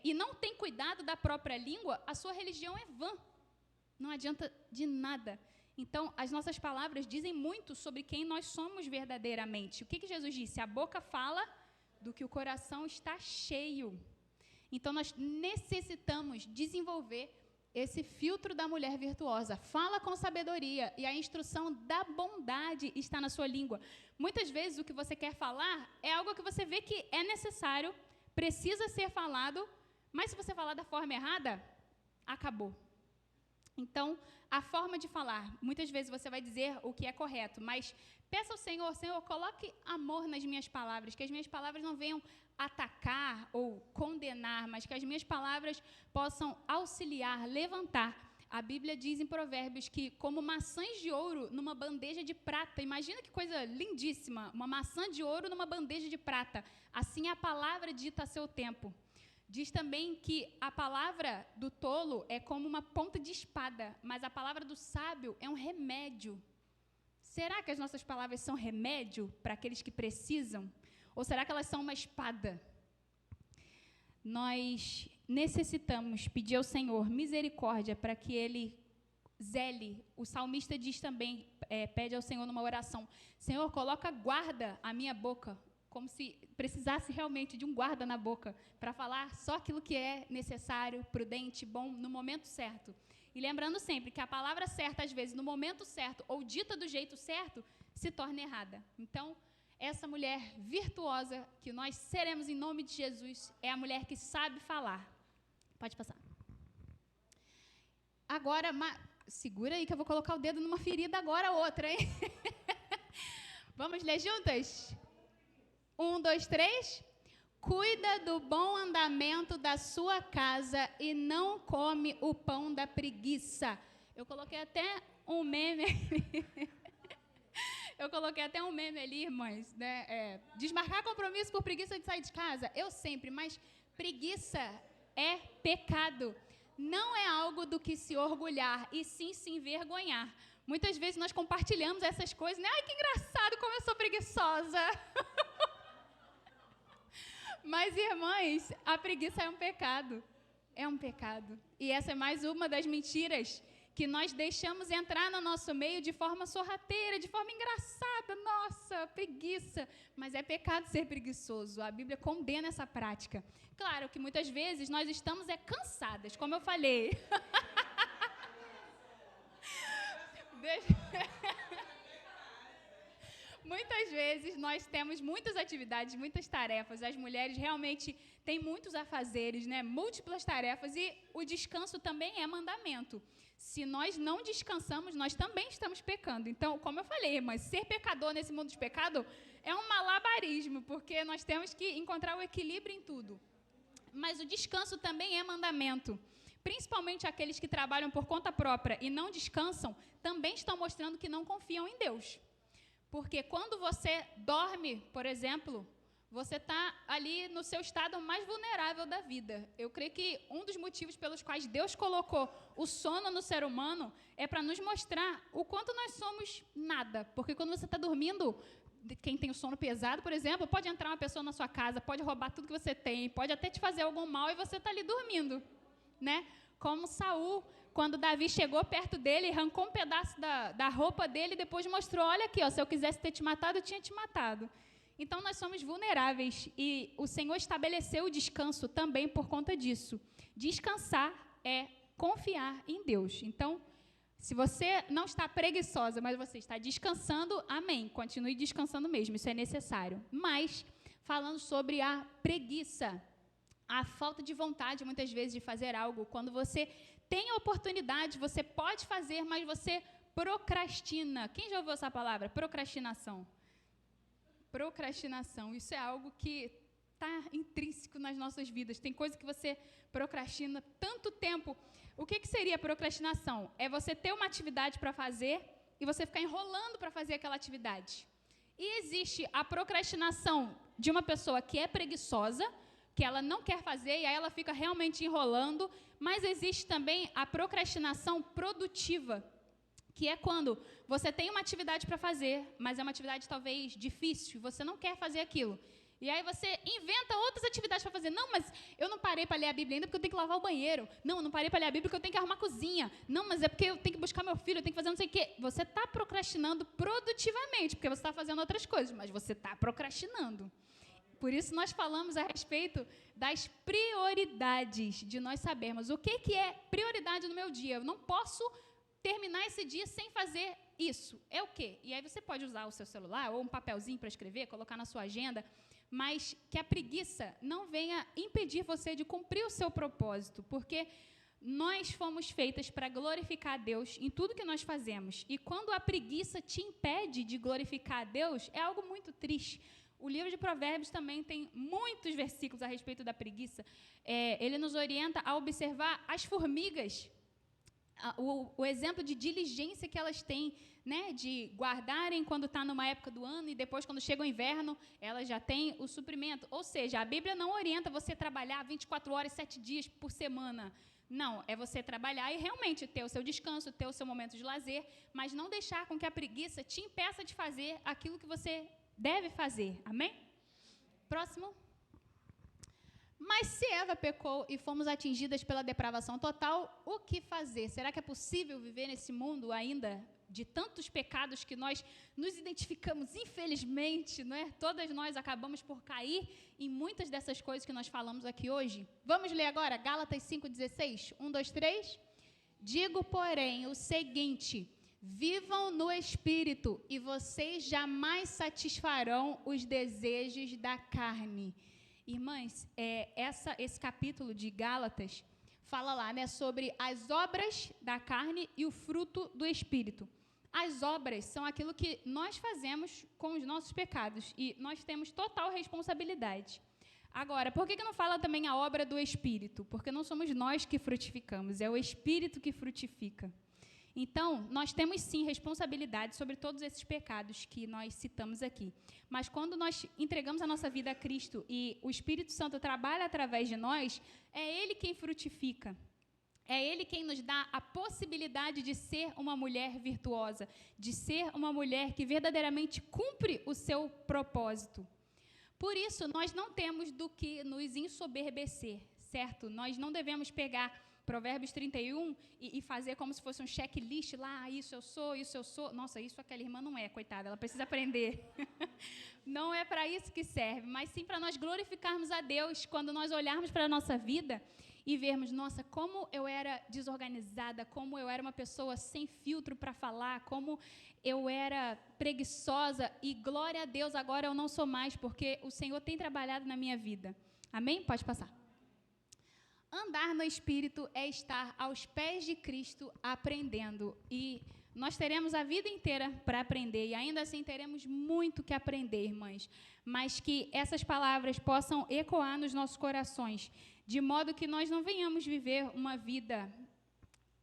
e não tem cuidado da própria língua, a sua religião é vã, não adianta de nada. Então, as nossas palavras dizem muito sobre quem nós somos verdadeiramente. O que Jesus disse? A boca fala do que o coração está cheio. Então, nós necessitamos desenvolver esse filtro da mulher virtuosa. Fala com sabedoria e a instrução da bondade está na sua língua. Muitas vezes o que você quer falar é algo que você vê que é necessário, precisa ser falado, mas se você falar da forma errada, acabou. Então, a forma de falar, muitas vezes você vai dizer o que é correto, mas peça ao Senhor, Senhor, coloque amor nas minhas palavras, que as minhas palavras não venham atacar ou condenar, mas que as minhas palavras possam auxiliar, levantar. A Bíblia diz em Provérbios que como maçãs de ouro numa bandeja de prata, imagina que coisa lindíssima, uma maçã de ouro numa bandeja de prata, assim a palavra dita a seu tempo. Diz também que a palavra do tolo é como uma ponta de espada, mas a palavra do sábio é um remédio. Será que as nossas palavras são remédio para aqueles que precisam? Ou será que elas são uma espada? Nós necessitamos pedir ao Senhor misericórdia para que Ele zele. O salmista diz também, pede ao Senhor numa oração, Senhor, coloca guarda à minha boca, como se precisasse realmente de um guarda na boca para falar só aquilo que é necessário, prudente, bom, no momento certo. E lembrando sempre que a palavra certa, às vezes, no momento certo ou dita do jeito certo, se torna errada. Então, essa mulher virtuosa que nós seremos em nome de Jesus é a mulher que sabe falar. Pode passar. Agora, segura aí que eu vou colocar o dedo numa ferida agora, outra, hein? Vamos ler juntas? 1, 2, 3. Cuida do bom andamento da sua casa e não come o pão da preguiça. Eu coloquei até um meme. Eu coloquei até um meme ali, irmãs, né? Desmarcar compromisso por preguiça de sair de casa. Eu sempre, mas preguiça é pecado. Não é algo do que se orgulhar, e sim se envergonhar. Muitas vezes nós compartilhamos essas coisas, né? Ai, que engraçado como eu sou preguiçosa. Mas, irmãs, a preguiça é um pecado. É um pecado. E essa é mais uma das mentiras que nós deixamos entrar no nosso meio de forma sorrateira, de forma engraçada. Nossa, preguiça. Mas é pecado ser preguiçoso. A Bíblia condena essa prática. Claro que muitas vezes nós estamos cansadas, como eu falei. Muitas vezes nós temos muitas atividades, muitas tarefas. As mulheres realmente têm muitos afazeres, né? Múltiplas tarefas, e o descanso também é mandamento. Se nós não descansamos, nós também estamos pecando. Então, como eu falei, mas ser pecador nesse mundo de pecado é um malabarismo, porque nós temos que encontrar o equilíbrio em tudo. Mas o descanso também é mandamento. Principalmente aqueles que trabalham por conta própria e não descansam, também estão mostrando que não confiam em Deus. Porque quando você dorme, por exemplo, você está ali no seu estado mais vulnerável da vida. Eu creio que um dos motivos pelos quais Deus colocou o sono no ser humano é para nos mostrar o quanto nós somos nada. Porque quando você está dormindo, quem tem o sono pesado, por exemplo, pode entrar uma pessoa na sua casa, pode roubar tudo que você tem, pode até te fazer algum mal e você está ali dormindo, né? Como Saul, quando Davi chegou perto dele, arrancou um pedaço da roupa dele e depois mostrou, olha aqui, ó, se eu quisesse ter te matado, eu tinha te matado. Então, nós somos vulneráveis e o Senhor estabeleceu o descanso também por conta disso. Descansar é confiar em Deus. Então, se você não está preguiçosa, mas você está descansando, amém, continue descansando mesmo, isso é necessário. Mas, falando sobre a preguiça, a falta de vontade, muitas vezes, de fazer algo, quando você tem a oportunidade, você pode fazer, mas você procrastina. Quem já ouviu essa palavra? Procrastinação. Procrastinação, isso é algo que está intrínseco nas nossas vidas. Tem coisa que você procrastina tanto tempo. O que seria procrastinação? É você ter uma atividade para fazer e você ficar enrolando para fazer aquela atividade. E existe a procrastinação de uma pessoa que é preguiçosa, que ela não quer fazer e aí ela fica realmente enrolando, mas existe também a procrastinação produtiva, que é quando você tem uma atividade para fazer, mas é uma atividade talvez difícil, e você não quer fazer aquilo. E aí você inventa outras atividades para fazer. Não, mas eu não parei para ler a Bíblia ainda porque eu tenho que lavar o banheiro. Não, eu não parei para ler a Bíblia porque eu tenho que arrumar a cozinha. Não, mas é porque eu tenho que buscar meu filho, eu tenho que fazer não sei o quê. Você está procrastinando produtivamente, porque você está fazendo outras coisas, mas você está procrastinando. Por isso nós falamos a respeito das prioridades, de nós sabermos o que é prioridade no meu dia. Eu não posso terminar esse dia sem fazer isso. É o quê? E aí você pode usar o seu celular ou um papelzinho para escrever, colocar na sua agenda, mas que a preguiça não venha impedir você de cumprir o seu propósito, porque nós fomos feitas para glorificar a Deus em tudo que nós fazemos. E quando a preguiça te impede de glorificar a Deus, é algo muito triste. O livro de Provérbios também tem muitos versículos a respeito da preguiça. Ele nos orienta a observar as formigas, o exemplo de diligência que elas têm, né, de guardarem quando está numa época do ano e depois, quando chega o inverno, elas já têm o suprimento. Ou seja, a Bíblia não orienta você trabalhar 24 horas, 7 dias por semana. Não, é você trabalhar e realmente ter o seu descanso, ter o seu momento de lazer, mas não deixar com que a preguiça te impeça de fazer aquilo que você deve fazer. Amém? Próximo. Mas se Eva pecou e fomos atingidas pela depravação total, o que fazer? Será que é possível viver nesse mundo ainda de tantos pecados que nós nos identificamos, infelizmente, não é? Todas nós acabamos por cair em muitas dessas coisas que nós falamos aqui hoje. Vamos ler agora Gálatas 5,16? 1, 2, 3. Digo, porém, o seguinte: vivam no Espírito e vocês jamais satisfarão os desejos da carne. Irmãs, esse capítulo de Gálatas fala lá, né, sobre as obras da carne e o fruto do Espírito. As obras são aquilo que nós fazemos com os nossos pecados e nós temos total responsabilidade. Agora, por que não fala também a obra do Espírito? Porque não somos nós que frutificamos, é o Espírito que frutifica. Então, nós temos sim responsabilidade sobre todos esses pecados que nós citamos aqui. Mas quando nós entregamos a nossa vida a Cristo e o Espírito Santo trabalha através de nós, é Ele quem frutifica. É Ele quem nos dá a possibilidade de ser uma mulher virtuosa, de ser uma mulher que verdadeiramente cumpre o seu propósito. Por isso, nós não temos do que nos ensoberbecer, certo? Nós não devemos pegar Provérbios 31 e fazer como se fosse um checklist lá, isso eu sou, isso eu sou. Nossa, isso aquela irmã não é, coitada, ela precisa aprender. Não é para isso que serve, mas sim para nós glorificarmos a Deus quando nós olharmos para a nossa vida e vermos, nossa, como eu era desorganizada, como eu era uma pessoa sem filtro para falar, como eu era preguiçosa e glória a Deus, agora eu não sou mais, porque o Senhor tem trabalhado na minha vida. Amém? Pode passar. Andar no Espírito é estar aos pés de Cristo aprendendo. E nós teremos a vida inteira para aprender. E ainda assim teremos muito que aprender, irmãs. Mas que essas palavras possam ecoar nos nossos corações. De modo que nós não venhamos viver uma vida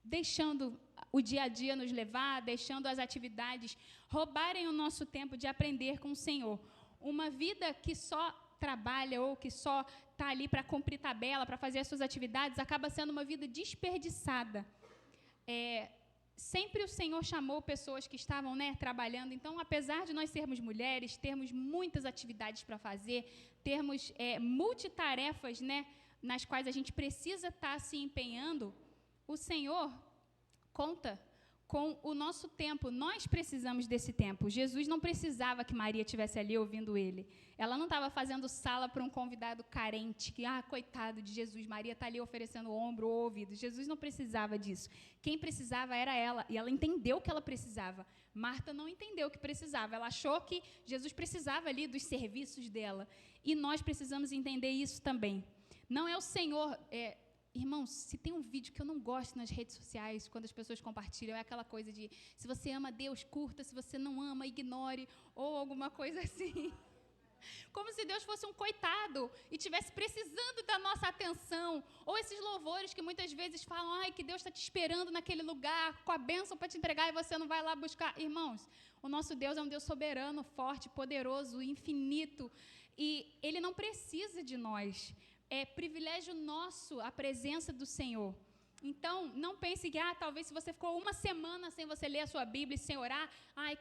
deixando o dia a dia nos levar, deixando as atividades roubarem o nosso tempo de aprender com o Senhor. Uma vida que só trabalha ou que só está ali para cumprir tabela, para fazer as suas atividades, acaba sendo uma vida desperdiçada. Sempre o Senhor chamou pessoas que estavam, trabalhando. Então, apesar de nós sermos mulheres, termos muitas atividades para fazer, termos multitarefas, nas quais a gente precisa estar se empenhando, o Senhor conta com o nosso tempo. Nós precisamos desse tempo. Jesus não precisava que Maria estivesse ali ouvindo ele. Ela não estava fazendo sala para um convidado carente, que, coitado de Jesus, Maria está ali oferecendo ombro ou ouvido. Jesus não precisava disso. Quem precisava era ela, e ela entendeu que ela precisava. Marta não entendeu que precisava. Ela achou que Jesus precisava ali dos serviços dela. E nós precisamos entender isso também. Não é o Senhor... Irmãos, se tem um vídeo que eu não gosto nas redes sociais, quando as pessoas compartilham, é aquela coisa de, se você ama Deus, curta, se você não ama, ignore, ou alguma coisa assim. Como se Deus fosse um coitado e estivesse precisando da nossa atenção. Ou esses louvores que muitas vezes falam, que Deus está te esperando naquele lugar, com a bênção para te entregar e você não vai lá buscar. Irmãos, o nosso Deus é um Deus soberano, forte, poderoso, infinito, e Ele não precisa de nós. É privilégio nosso a presença do Senhor. Então, não pense que, talvez se você ficou uma semana sem você ler a sua Bíblia e sem orar,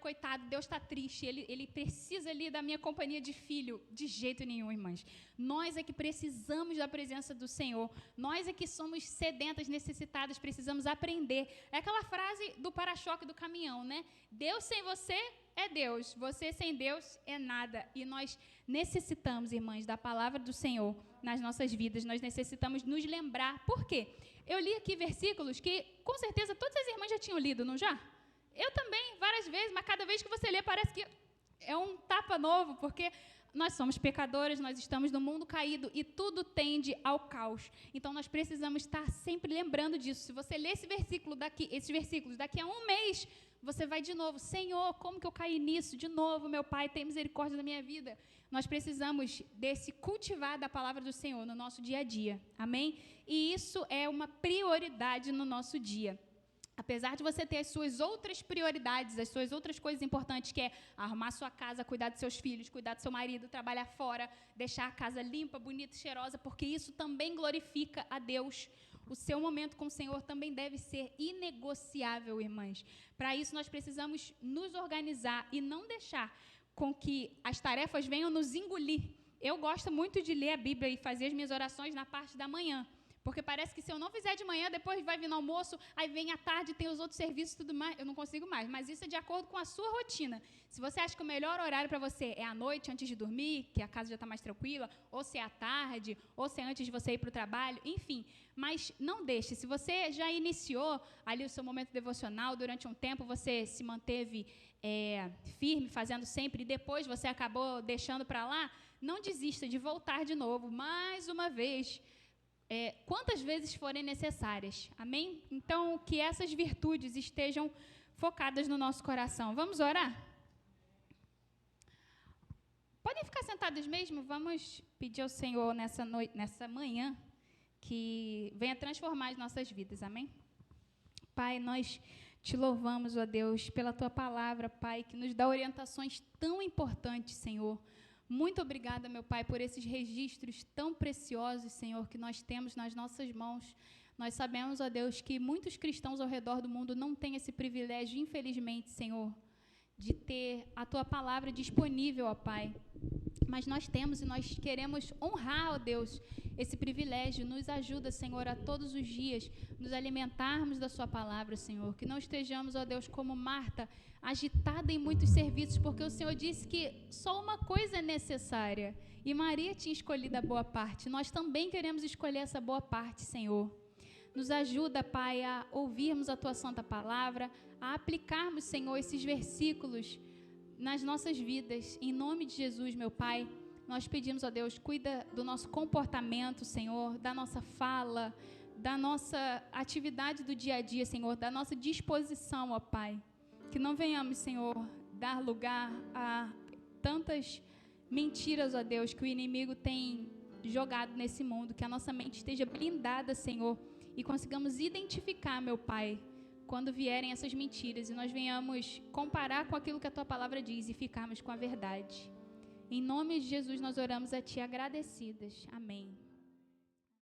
coitado, Deus está triste, ele precisa ali da minha companhia de filho. De jeito nenhum, irmãs. Nós é que precisamos da presença do Senhor. Nós é que somos sedentas, necessitadas, precisamos aprender. É aquela frase do para-choque do caminhão, Deus sem você é Deus, você sem Deus é nada. E nós necessitamos, irmãs, da palavra do Senhor nas nossas vidas. Nós necessitamos nos lembrar. Por quê? Eu li aqui versículos que, com certeza, todas as irmãs já tinham lido, não já? Eu também, várias vezes, mas cada vez que você lê, parece que é um tapa novo, porque nós somos pecadoras, nós estamos no mundo caído e tudo tende ao caos. Então, nós precisamos estar sempre lembrando disso. Se você ler esses versículos, daqui a um mês, você vai de novo, Senhor, como que eu caí nisso? De novo, meu Pai, tem misericórdia da minha vida. Nós precisamos desse cultivar da palavra do Senhor no nosso dia a dia, amém? E isso é uma prioridade no nosso dia. Apesar de você ter as suas outras prioridades, as suas outras coisas importantes, que é arrumar sua casa, cuidar dos seus filhos, cuidar do seu marido, trabalhar fora, deixar a casa limpa, bonita e cheirosa, porque isso também glorifica a Deus. O seu momento com o Senhor também deve ser inegociável, irmãs. Para isso, nós precisamos nos organizar e não deixar com que as tarefas venham nos engolir. Eu gosto muito de ler a Bíblia e fazer as minhas orações na parte da manhã, porque parece que se eu não fizer de manhã, depois vai vir no almoço, aí vem à tarde, tem os outros serviços e tudo mais, eu não consigo mais. Mas isso é de acordo com a sua rotina. Se você acha que o melhor horário para você é à noite, antes de dormir, que a casa já está mais tranquila, ou se é à tarde, ou se é antes de você ir para o trabalho, enfim. Mas não deixe. Se você já iniciou ali o seu momento devocional, durante um tempo você se manteve firme, fazendo sempre, e depois você acabou deixando para lá, não desista de voltar de novo, mais uma vez, quantas vezes forem necessárias, amém? Então, que essas virtudes estejam focadas no nosso coração. Vamos orar? Podem ficar sentados mesmo? Vamos pedir ao Senhor nessa manhã que venha transformar as nossas vidas, amém? Pai, nós Te louvamos, ó Deus, pela Tua palavra, Pai, que nos dá orientações tão importantes, Senhor. Muito obrigada, meu Pai, por esses registros tão preciosos, Senhor, que nós temos nas nossas mãos. Nós sabemos, ó Deus, que muitos cristãos ao redor do mundo não têm esse privilégio, infelizmente, Senhor, de ter a Tua palavra disponível, ó Pai. Mas nós temos e nós queremos honrar, ó Deus, esse privilégio. Nos ajuda, Senhor, a todos os dias nos alimentarmos da Sua palavra, Senhor. Que não estejamos, ó Deus, como Marta, agitada em muitos serviços, porque o Senhor disse que só uma coisa é necessária. E Maria tinha escolhido a boa parte. Nós também queremos escolher essa boa parte, Senhor. Nos ajuda, Pai, a ouvirmos a Tua santa palavra, a aplicarmos, Senhor, esses versículos nas nossas vidas. Em nome de Jesus, meu Pai, nós pedimos, ó Deus, cuida do nosso comportamento, Senhor, da nossa fala, da nossa atividade do dia a dia, Senhor, da nossa disposição, ó Pai. Que não venhamos, Senhor, dar lugar a tantas mentiras, ó Deus, que o inimigo tem jogado nesse mundo. Que a nossa mente esteja blindada, Senhor, e consigamos identificar, meu Pai, quando vierem essas mentiras, e nós venhamos comparar com aquilo que a Tua palavra diz e ficarmos com a verdade. Em nome de Jesus nós oramos a Ti agradecidas. Amém.